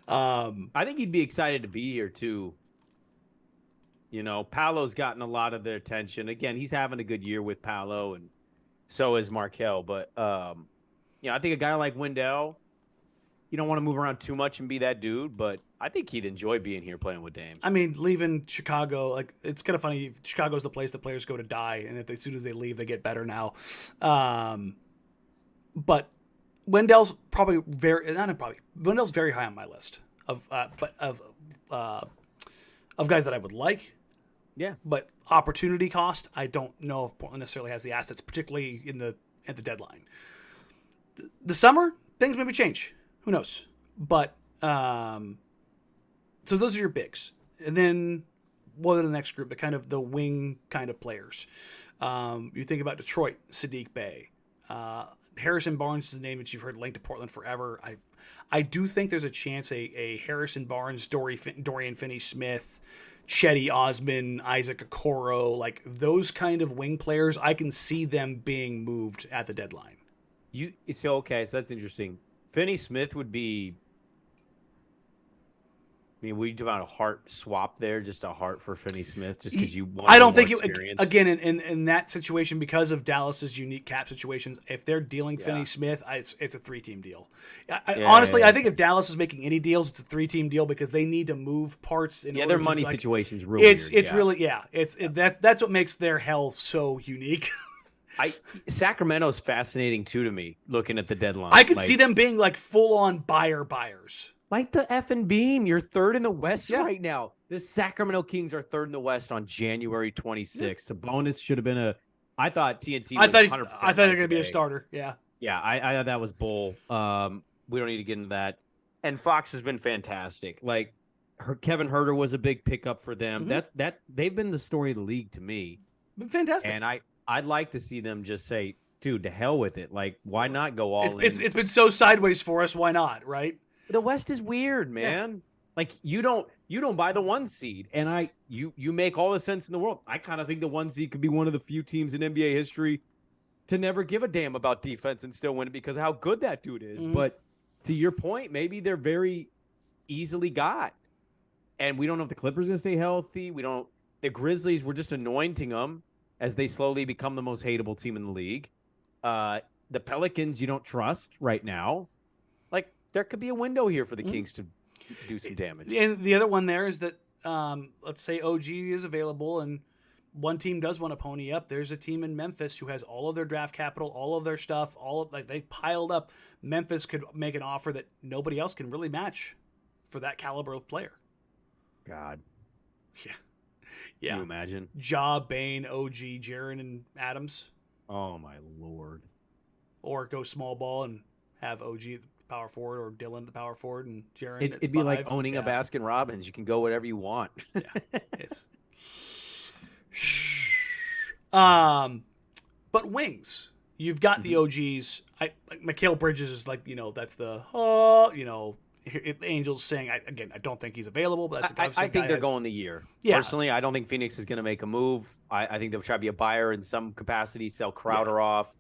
I think he'd be excited to be here too. Paolo's gotten a lot of their attention. Again, he's having a good year with Paolo, and so is Markelle. But I think a guy like Wendell, you don't want to move around too much and be that dude, but I think he'd enjoy being here playing with Dame. I mean, leaving Chicago, like, it's kind of funny. Chicago's the place the players go to die, and as soon as they leave, they get better now. But Wendell's Wendell's very high on my list of guys that I would like. Yeah. But opportunity cost, I don't know if Portland necessarily has the assets, particularly at the deadline. The summer, things maybe change. Who knows? But so those are your bigs. And then what are the next group? The wing kind of players. You think about Detroit, Sadiq Bey. Harrison Barnes is a name that you've heard linked to Portland forever. I do think there's a chance a Harrison Barnes, Dorian Finney-Smith, Chetty Osman, Isaac Okoro, like those kind of wing players, I can see them being moved at the deadline. So that's interesting. Finney-Smith would be. I mean, we do about a heart swap there, just a heart for Finney-Smith, just because you want. I don't think again in that situation, because of Dallas's unique cap situations. If they're dealing Finney-Smith, it's a 3-team deal. Honestly, I think if Dallas is making any deals, it's a 3-team deal because they need to move parts. Their money situation's really weird. It's really that's what makes their hell so unique. Sacramento's fascinating too to me. Looking at the deadline, I could see them being like full on buyers. Like the effing beam, you're third in the West right now. The Sacramento Kings are third in the West on January 26th. Sabonis should have been I thought TNT. I thought they were going to be a starter. Yeah. Yeah, I thought that was bull. We don't need to get into that. And Fox has been fantastic. Like Kevin Huerter was a big pickup for them. Mm-hmm. They've been the story of the league to me. Been fantastic. And I'd like to see them just say, dude, to hell with it. Like, why not go all in? It's been so sideways for us. Why not? Right. The West is weird, man. Yeah. Like you don't buy the 1 seed, and you make all the sense in the world. I kind of think the 1 seed could be one of the few teams in NBA history to never give a damn about defense and still win it because of how good that dude is. Mm-hmm. But to your point, maybe they're very easily got, and we don't know if the Clippers are gonna stay healthy. We don't. The Grizzlies, we're just anointing them as they slowly become the most hateable team in the league. The Pelicans, you don't trust right now. Like, there could be a window here for the Kings to do some damage. And the other one there is that, let's say OG is available and one team does want to pony up. There's a team in Memphis who has all of their draft capital, all of their stuff, they piled up. Memphis could make an offer that nobody else can really match for that caliber of player. God. Yeah. Can you imagine? Ja, Bane, OG, Jaren, and Adams. Oh, my Lord. Or go small ball and have OG. power forward, or Dylan at the power forward, and Jaron. It'd be like owning a Baskin Robbins. You can go whatever you want. Yeah. It's... But wings. You've got the OGs. Mikal Bridges is like, that's the Angels saying. I don't think he's available, but that's I think they're going the year. Yeah. Personally, I don't think Phoenix is going to make a move. I think they'll try to be a buyer in some capacity, sell Crowder off.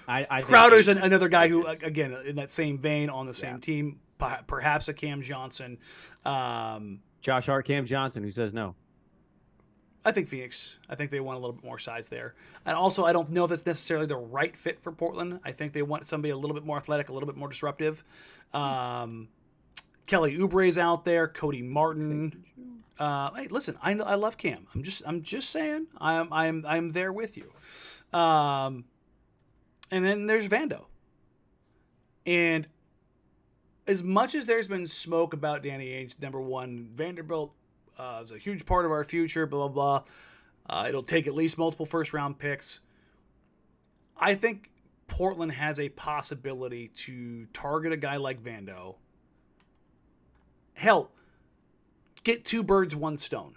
I Crowder's another guy who, again, in that same vein, on the same team, perhaps a Cam Johnson. Josh Hart, Cam Johnson, who says no? I think Phoenix. I think they want a little bit more size there. And also, I don't know if it's necessarily the right fit for Portland. I think they want somebody a little bit more athletic, a little bit more disruptive. Kelly Oubre's out there. Cody Martin. Hey, listen, I love Cam. I'm just saying. I'm there with you. And then there's Vando. And as much as there's been smoke about Danny Ainge, number one, Vanderbilt is a huge part of our future, blah, blah, blah. It'll take at least multiple first-round picks. I think Portland has a possibility to target a guy like Vando. Hell, get two birds, one stone.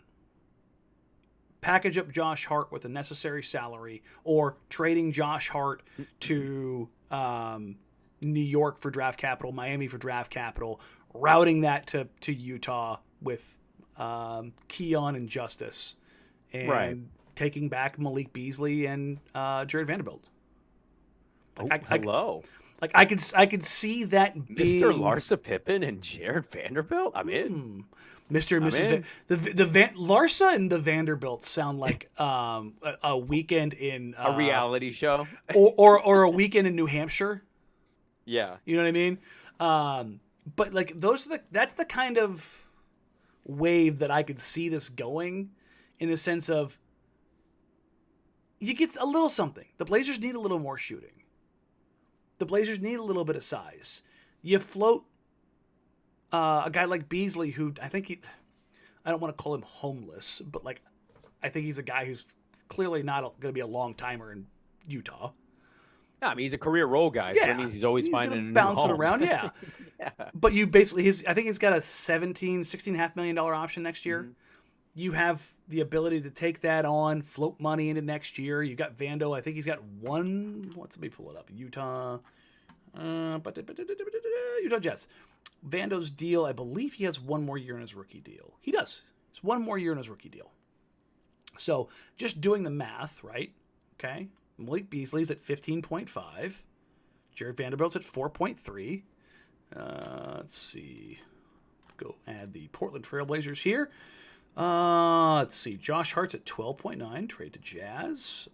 Package up Josh Hart with the necessary salary, or trading Josh Hart to New York for draft capital, Miami for draft capital, routing that to Utah with Keon and Justice, and taking back Malik Beasley and Jared Vanderbilt. Hello. I could see that being Mr. Larsa Pippen and Jared Vanderbilt. I'm in. Mr. and Mrs. Larsa and the Vanderbilts sound like a weekend in a reality show, or a weekend in New Hampshire. Yeah, you know what I mean. But like that's the kind of wave that I could see this going, in the sense of you get a little something. The Blazers need a little more shooting. The Blazers need a little bit of size. You float a guy like Beasley, who I don't want to call him homeless, but like I think he's a guy who's clearly not going to be a long timer in Utah. Yeah, I mean, he's a career role guy, so that means he's always finding a new bouncing home. around. Yeah. But you basically, I think he's got a $16.5 million option next year. You have the ability to take that on, float money into next year. You got Vando. I think he's got one. Let me pull it up. Utah Jazz. Vando's deal, I believe he has one more year in his rookie deal. He does. It's one more year in his rookie deal. So just doing the math, right? Okay. Malik Beasley's at 15.5. Jared Vanderbilt's at 4.3. Let's see. Go add the Portland Trailblazers here. Let's see. Josh Hart's at 12.9. Trade to Jazz.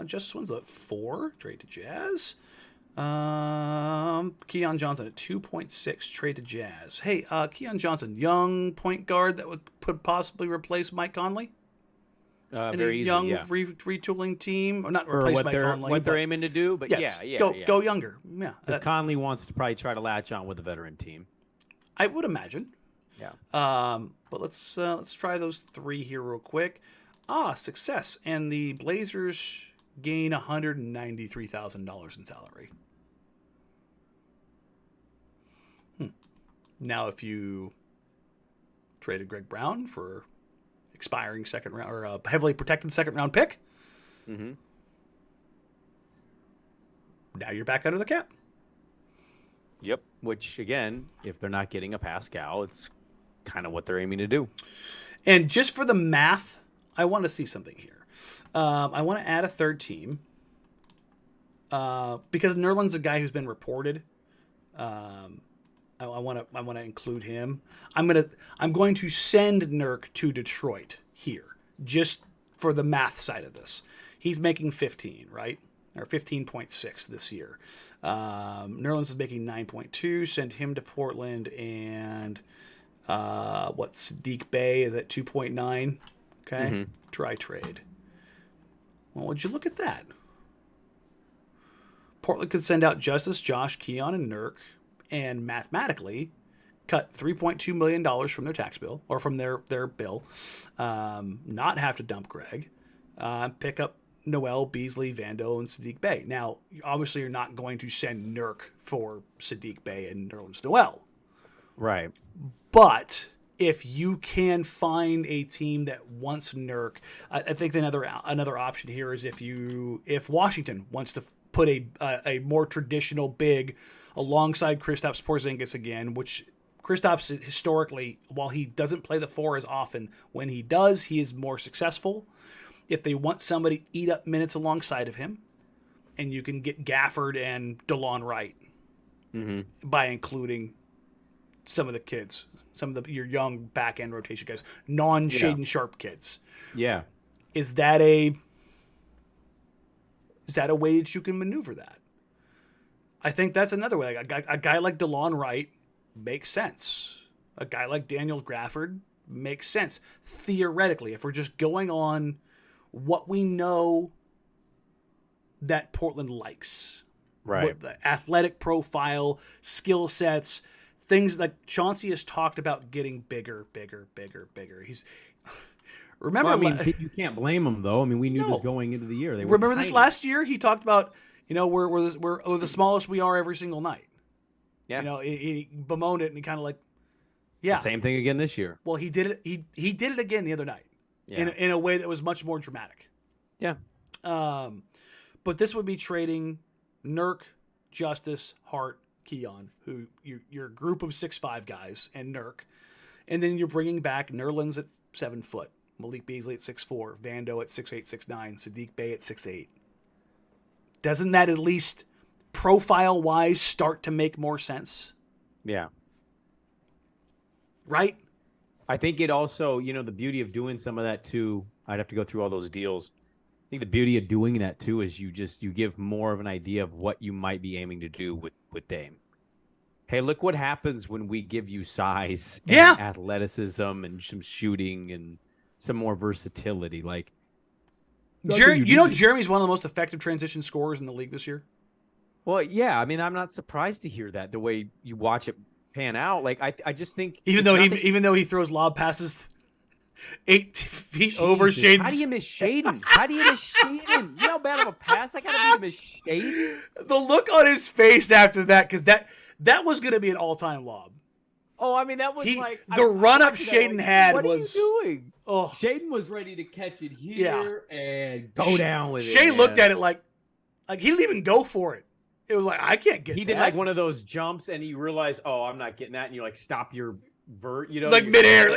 Justice Winslow at 4. Trade to Jazz. Keon Johnson at 2.6. Trade to Jazz. Hey, Keon Johnson, young point guard that could possibly replace Mike Conley. Very easy, young retooling team, or not replace Mike Conley. What they're aiming to do, but yes, yeah. Go younger. Yeah, because Conley wants to probably try to latch on with a veteran team. I would imagine. Yeah. But let's try those three here real quick. Success, and the Blazers gain $193,000 in salary. Now, if you traded Greg Brown for expiring second round, or a heavily protected second round pick, now you're back under the cap. Yep. Which, again, if they're not getting a Pascal, it's kind of what they're aiming to do. And just for the math, I want to see something here. I want to add a third team because Nerlens a guy who's been reported. I want to include him. I'm going to send Nurk to Detroit here, just for the math side of this. He's making 15, right? Or 15.6 this year. Nerlens is making 9.2. Send him to Portland, and Sadiq Bey is at 2.9. Okay, Dry trade. Well, would you look at that? Portland could send out Justice, Josh, Keon, and Nurk, and mathematically cut $3.2 million from their tax bill, or from their bill, not have to dump Greg, pick up Noel, Beasley, Vando, and Sadiq Bey. Now, obviously, you're not going to send Nurk for Sadiq Bey and Nerlens Noel. Right. But if you can find a team that wants Nurk, I think another option here is if Washington wants to put a more traditional big alongside Kristaps Porzingis again, which Kristaps historically, while he doesn't play the 4 as often, when he does, he is more successful. If they want somebody to eat up minutes alongside of him, and you can get Gafford and DeLon Wright by including some of the kids, some of your young back end rotation guys, non-Shaden Sharp kids. Yeah. Is that a way that you can maneuver that? I think that's another way. A guy like DeLon Wright makes sense. A guy like Daniel Gafford makes sense. Theoretically, if we're just going on what we know that Portland likes. Right. What the athletic profile, skill sets, things that Chauncey has talked about getting bigger. He's remember. Well, I mean, you can't blame him though. I mean, we knew this going into the year. They were remember tiny. this last year. He talked about we're the smallest we are every single night. Yeah. He bemoaned it and he kind of like, Same thing again this year. Well, he did it. He did it again the other night. Yeah. In a way that was much more dramatic. Yeah. But this would be trading Nurk, Justice, Hart, Keon, who your group of 6'5" guys, and Nurk. And then you're bringing back Nerlens at 7 foot, Malik Beasley at 6'4", Vando at 6'8", 6'9", Sadiq Bey at 6'8". Doesn't that at least profile-wise start to make more sense? Yeah. Right? I think it also, the beauty of doing some of that too, I'd have to go through all those deals. I think the beauty of doing that too is you give more of an idea of what you might be aiming to do with Dame. Hey, look what happens when we give you size and athleticism and some shooting and some more versatility. Like, Jeremy's one of the most effective transition scorers in the league this year. Well, yeah. I mean, I'm not surprised to hear that the way you watch it pan out. Like, I just think even though he throws lob passes 8 feet over Shaden. How do you miss Shaden? You know how bad of a pass I gotta be to miss Shaden? The look on his face after that, because that was gonna be an all-time lob. Oh, I mean, that was the run-up Shaden had was. What are you doing? Oh, Shaden was ready to catch it here and go down with it. Shay looked at it like he didn't even go for it. It was like, I can't get. He did like one of those jumps, and he realized, oh, I'm not getting that, and you like stop your vert, like midair,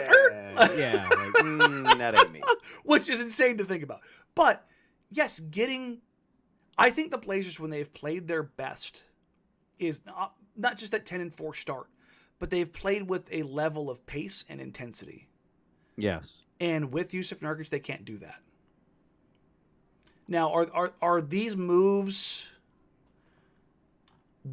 that ain't me. Which is insane to think about. But yes, I think the Blazers, when they've played their best, is not just that 10-4 start, but they've played with a level of pace and intensity. Yes. And with Yusuf Nurkic, they can't do that. Now, are these moves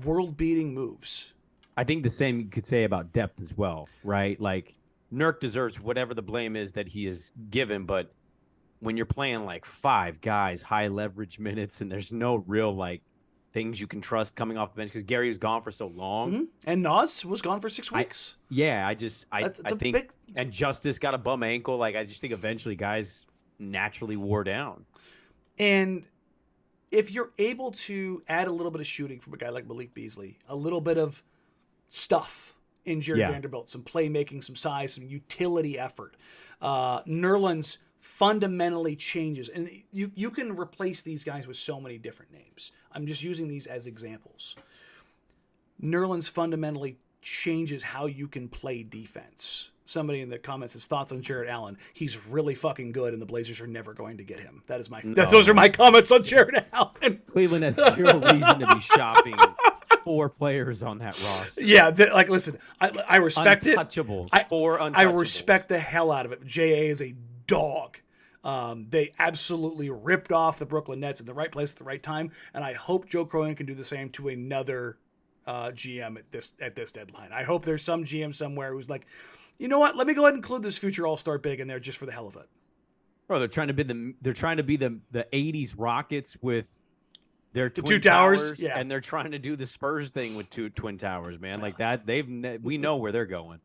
world-beating moves? I think the same you could say about depth as well, right? Like, Nurk deserves whatever the blame is that he is given, but when you're playing like 5 guys, high leverage minutes, and there's no real like things you can trust coming off the bench because Gary was gone for so long, and Nas was gone for 6 weeks. I think, and Justice got a bum ankle. Like, I just think eventually guys naturally wore down. And if you're able to add a little bit of shooting from a guy like Malik Beasley, a little bit of stuff in Jared Vanderbilt, some playmaking, some size, some utility effort, Nerlens fundamentally changes. And you can replace these guys with so many different names. I'm just using these as examples. Nerlens fundamentally changes how you can play defense. Somebody in the comments has thoughts on Jared Allen. He's really fucking good, and the Blazers are never going to get him. Those are my comments on Jared Allen. Cleveland has zero reason to be shopping 4 players on that roster. Yeah, listen, I respect untouchables, it. 4 untouchables. I respect the hell out of it. JA is a dog. They absolutely ripped off the Brooklyn Nets in the right place at the right time, and I hope Joe Cronin can do the same to another GM at this deadline. I hope there's some GM somewhere who's like, you know what? Let me go ahead and include this future All-Star big in there just for the hell of it. Bro, they're trying to be the 80s Rockets with their two towers, and they're trying to do the Spurs thing with 2 twin towers, man. Like that, we know where they're going.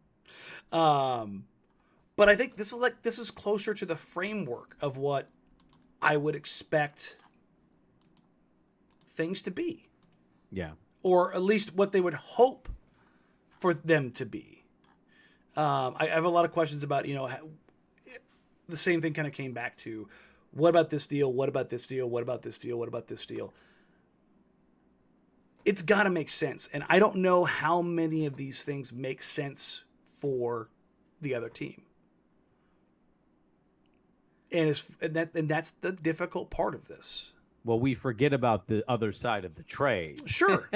But I think this is closer to the framework of what I would expect things to be. Yeah. Or at least what they would hope for them to be. I have a lot of questions about, the same thing kind of came back to, what about this deal? What about this deal? What about this deal? What about this deal? It's got to make sense. And I don't know how many of these things make sense for the other team. And that's the difficult part of this. Well, we forget about the other side of the trade. Sure.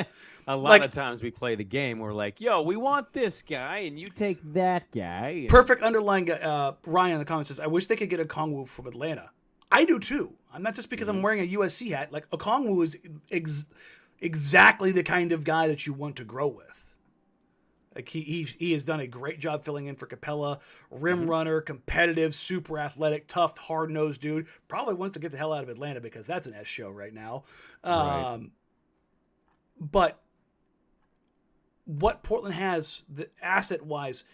A lot of times we play the game. We're like, yo, we want this guy, and you take that guy. Perfect underlying. Ryan in the comments says, I wish they could get a Okongwu from Atlanta. I do too. I'm not just because I'm wearing a USC hat. Like, Okongwu is exactly the kind of guy that you want to grow with. Like, he has done a great job filling in for Capella. Rim runner, competitive, super athletic, tough, hard-nosed dude. Probably wants to get the hell out of Atlanta because that's an S show right now. Right. But what Portland has, the asset-wise,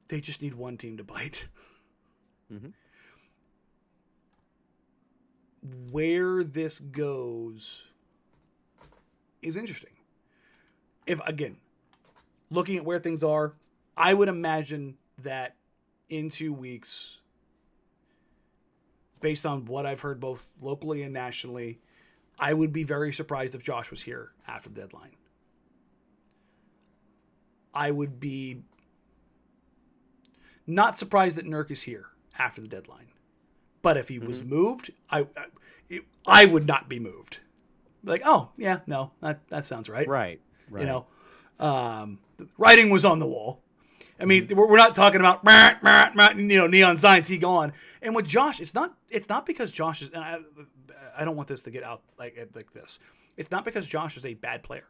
they just need one team to bite. Mm-hmm. Where this goes is interesting. If, again, looking at where things are, I would imagine that in 2 weeks, based on what I've heard both locally and nationally, I would be very surprised if Josh was here after the deadline. I would be not surprised that Nurk is here after the deadline. But if he was moved, I would not be moved. Like, oh, yeah, no, that sounds right. Right. The writing was on the wall. I mean, we're not talking about neon signs. He gone. And with Josh, it's not because Josh is. I don't want this to get out like this. It's not because Josh is a bad player.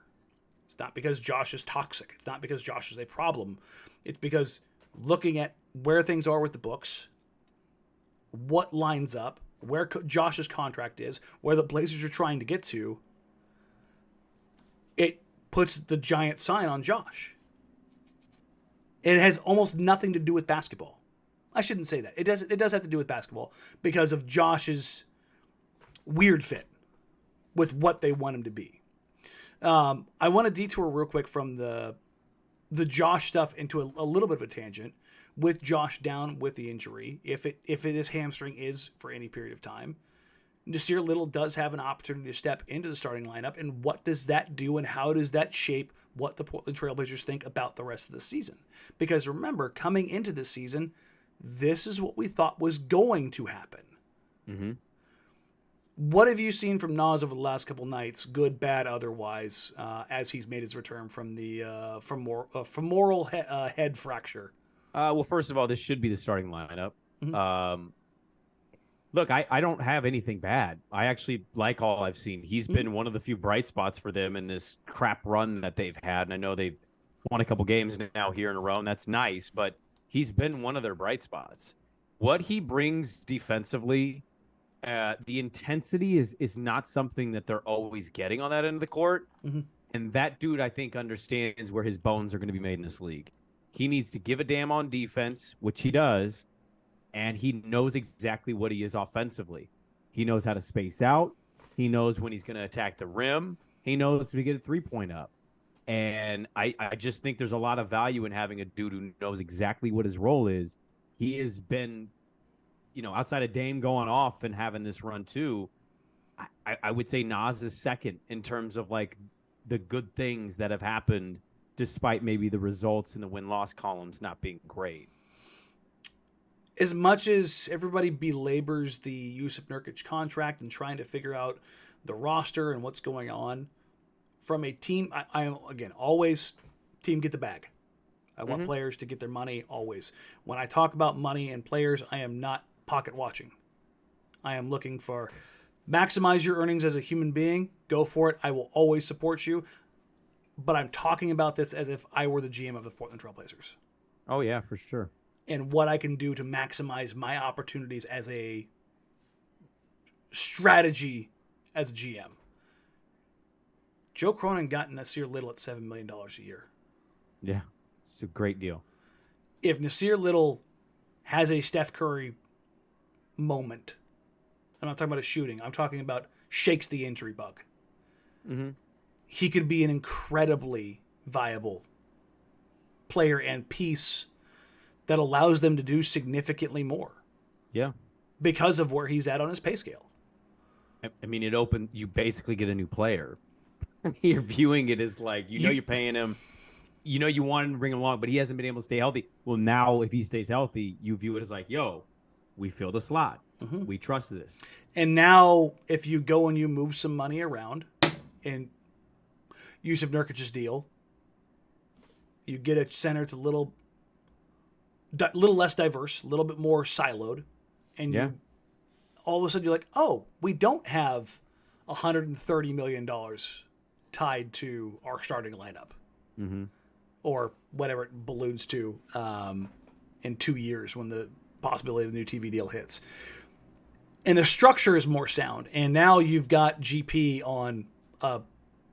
It's not because Josh is toxic. It's not because Josh is a problem. It's because looking at where things are with the books, what lines up, where Josh's contract is, where the Blazers are trying to get to, it puts the giant sign on Josh. It has almost nothing to do with basketball. I shouldn't say that. It does have to do with basketball because of Josh's weird fit with what they want him to be. I want to detour real quick from the Josh stuff into a little bit of a tangent with Josh down with the injury. If his hamstring is for any period of time, Nasir Little does have an opportunity to step into the starting lineup. And what does that do and how does that shape what the Portland Trailblazers think about the rest of the season? Because remember, coming into this season, this is what we thought was going to happen. Mm-hmm. What have you seen from Nas over the last couple nights, good, bad, otherwise, as he's made his return from the femoral head fracture? Well, first of all, this should be the starting lineup. Mm-hmm. Look, I don't have anything bad. I actually like all I've seen. He's been one of the few bright spots for them in this crap run that they've had. And I know they've won a couple games now here in a row, and that's nice, but he's been one of their bright spots. What he brings defensively, the intensity is not something that they're always getting on that end of the court. Mm-hmm. And that dude, I think, understands where his bones are going to be made in this league. He needs to give a damn on defense, which he does. And he knows exactly what he is offensively. He knows how to space out. He knows when he's going to attack the rim. He knows to get a three-point up. And I just think there's a lot of value in having a dude who knows exactly what his role is. He has been, outside of Dame going off and having this run too, I would say Nas is second in terms of like the good things that have happened despite maybe the results in the win-loss columns not being great. As much as everybody belabors the Yusuf Nurkic contract and trying to figure out the roster and what's going on, from a team, I am, again, always team get the bag. I want players to get their money always. When I talk about money and players, I am not pocket watching. I am looking for maximize your earnings as a human being. Go for it. I will always support you. But I'm talking about this as if I were the GM of the Portland Trailblazers. Oh, yeah, for sure. And what I can do to maximize my opportunities as a strategy as a GM. Joe Cronin got Nasir Little at $7 million a year. Yeah, it's a great deal. If Nasir Little has a Steph Curry moment I'm not talking about a shooting. I'm talking about shakes the injury bug. Mm-hmm. He could be an incredibly viable player and piece that allows them to do significantly more. Yeah. Because of where he's at on his pay scale. I mean, you basically get a new player. You're viewing it as like, you're paying him, you want him to bring him along, but he hasn't been able to stay healthy. Well, now if he stays healthy, you view it as like, yo, we fill the slot. Mm-hmm. We trust this. And now if you go and you move some money around and Yusuf Nurkic's deal, you get a center that's a little less diverse, a little bit more siloed, and you all of a sudden you're like, oh, we don't have $130 million tied to our starting lineup, or whatever it balloons to in 2 years when the possibility of the new TV deal hits. And the structure is more sound. And now you've got GP on a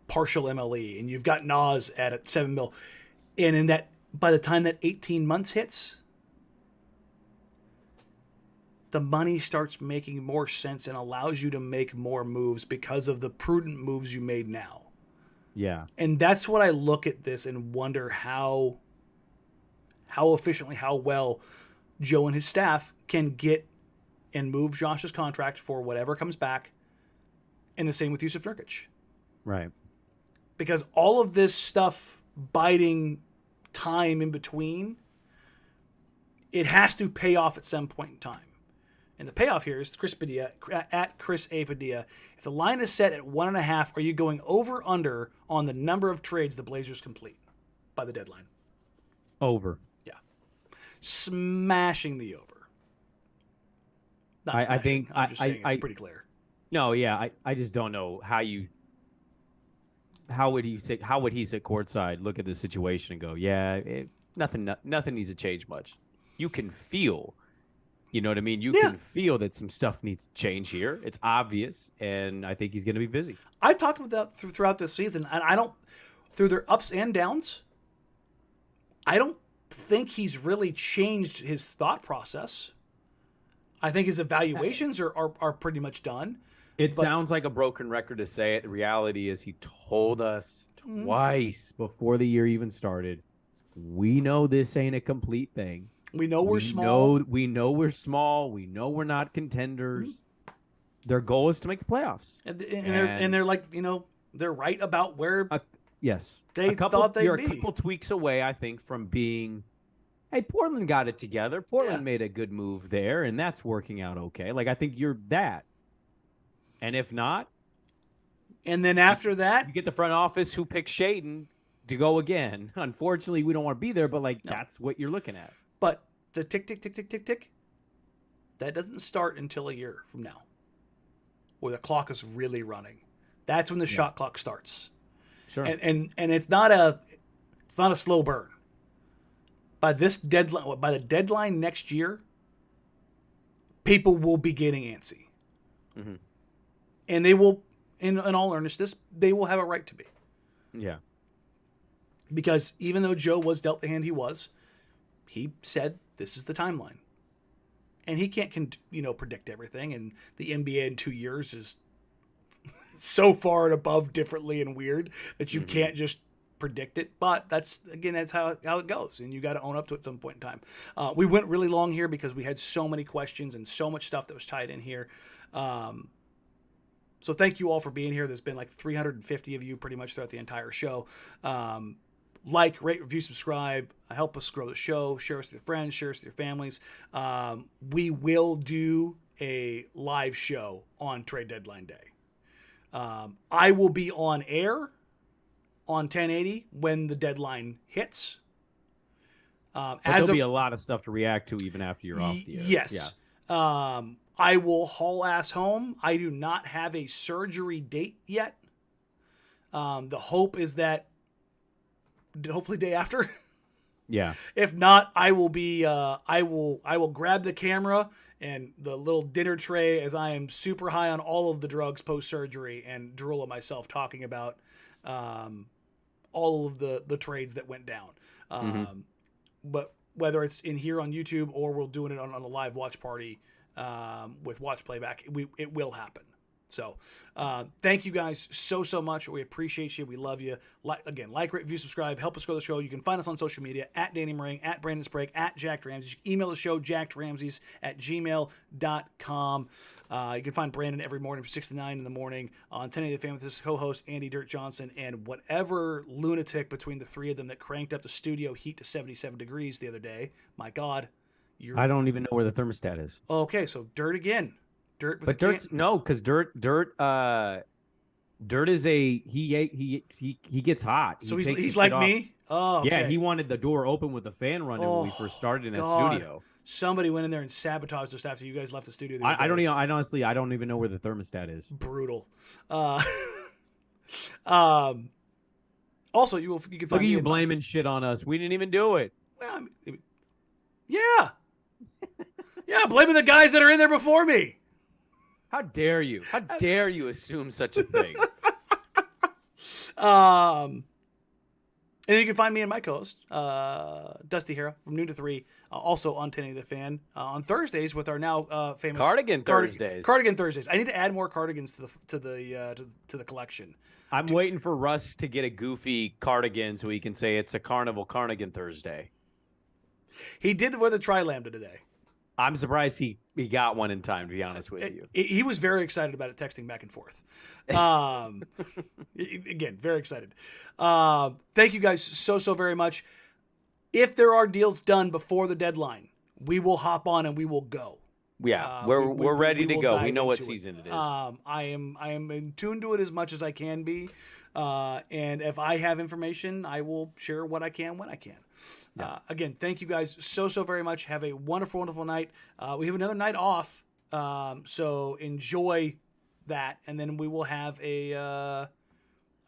partial MLE, and you've got Nas at a $7 million. And in that, by the time that 18 months hits, the money starts making more sense and allows you to make more moves because of the prudent moves you made now. Yeah. And that's what I look at this and wonder how efficiently, how well Joe and his staff can get and move Josh's contract for whatever comes back. And the same with Yusuf Nurkic. Right. Because all of this stuff biding time in between, it has to pay off at some point in time. And the payoff here is Chris Padilla, at Chris A. Padilla. If the line is set at 1.5, are you going over under on the number of trades the Blazers complete by the deadline? Over. Yeah. Smashing the over. Not smashing. I think I'm just saying it's pretty clear. No, yeah, I just don't know how would he sit courtside, look at the situation and go, yeah, nothing needs to change much. You can feel, you know what I mean? You can feel that some stuff needs to change here. It's obvious, and I think he's going to be busy. I've talked about that throughout this season, and I don't, through their ups and downs, I don't think he's really changed his thought process. I think his evaluations are pretty much done. It sounds like a broken record to say it. The reality is he told us twice before the year even started, we know this ain't a complete thing. We know we're small. We know we're small. We know we're not contenders. Their goal is to make the playoffs. And they're like, they're right about where yes. they thought they'd be. You're a couple tweaks away, I think, from being, hey, Portland got it together. Portland made a good move there, and that's working out okay. Like, I think you're that. And if not, and then after that, you get the front office who picks Shaden to go again. Unfortunately, we don't want to be there, but that's what you're looking at. But the tick, tick, tick, tick, tick, tick, that doesn't start until a year from now, where the clock is really running. That's when the shot clock starts. Sure. And it's not a slow burn. By the deadline next year, people will be getting antsy. Mm-hmm. And they will, in all earnestness, they will have a right to be. Yeah. Because even though Joe was dealt the hand he said this is the timeline. And he can't, predict everything. And the NBA in 2 years is so far and above differently and weird that you can't just predict it. But that's how it goes. And you got to own up to it at some point in time. We went really long here because we had so many questions and so much stuff that was tied in here. So thank you all for being here. There's been like 350 of you pretty much throughout the entire show. Like, rate, review, subscribe. Help us grow the show. Share us with your friends. Share us with your families. We will do a live show on trade deadline day. I will be on air on 1080 when the deadline hits. But there'll be a lot of stuff to react to even after you're off the air. Yes. Yeah. I will haul ass home. I do not have a surgery date yet. The hope is that hopefully day after. Yeah. If not, I will be. I will grab the camera and the little dinner tray as I am super high on all of the drugs post surgery and drool at myself talking about all of the trades that went down. But whether it's in here on YouTube or we're doing it on a live watch party with watch playback. It will happen. So, thank you guys so much. We appreciate you. We love you. Like, rate, review, subscribe. Help us grow the show. You can find us on social media at Danny Marang, at Brandon Sprague, at Jack Ramsays. Email the show, jackedramsays@gmail.com. You can find Brandon every morning from 6 to 9 in the morning on 1080 The Fan with his co-host, Andy Dirt Johnson, and whatever lunatic between the three of them that cranked up the studio heat to 77 degrees the other day. My God. I don't even know where the thermostat is. Okay, so Dirt again. But Dirt's no, because Dirt is he gets hot. So he takes he's his like shit off. me. Oh, okay. Yeah, he wanted the door open with the fan running when we first started in that studio. Somebody went in there and sabotaged us after you guys left the studio. I don't even. I honestly, I don't even know where the thermostat is. Brutal. Also, you can find look at you blaming shit on us. We didn't even do it. Well, yeah, yeah, blaming the guys that are in there before me. How dare you? How dare you assume such a thing? And you can find me and my co-host, Dusty Hera, from noon to 3, also on 1080 The Fan, on Thursdays with our now famous Cardigan Thursdays. Cardigan Thursdays. I need to add more cardigans to the collection. I'm waiting for Russ to get a goofy cardigan so he can say it's a Carnival Cardigan Thursday. He did wear the Tri-Lambda today. I'm surprised he got one in time, to be honest with you. He was very excited about it, texting back and forth. Again, very excited. Thank you guys so very much. If there are deals done before the deadline, we will hop on and we will go. Yeah, we're ready to go. We know what season it is. I am in tune to it as much as I can be. And if I have information, I will share what I can when I can. Yeah. Again, thank you guys so very much. Have a wonderful night. We have another night off, so enjoy that, and then we will have I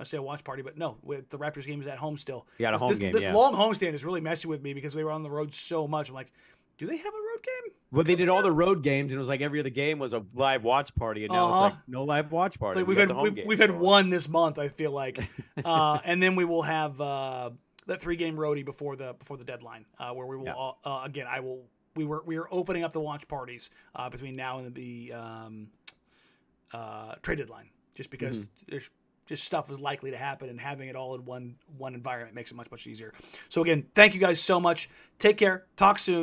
say a watch party, but no, the Raptors game is at home still. You got a home game. This long homestand is really messing with me because they were on the road so much. I'm like, do they have a road game? Well, they did all the road games, and it was like every other game was a live watch party, and now it's like no live watch party. It's like we've had one this month, I feel like, and then we will have that 3-game roadie before the deadline, where we will again. We are opening up the watch parties between now and the trade deadline, just because there's just stuff is likely to happen, and having it all in one environment makes it much easier. So again, thank you guys so much. Take care. Talk soon.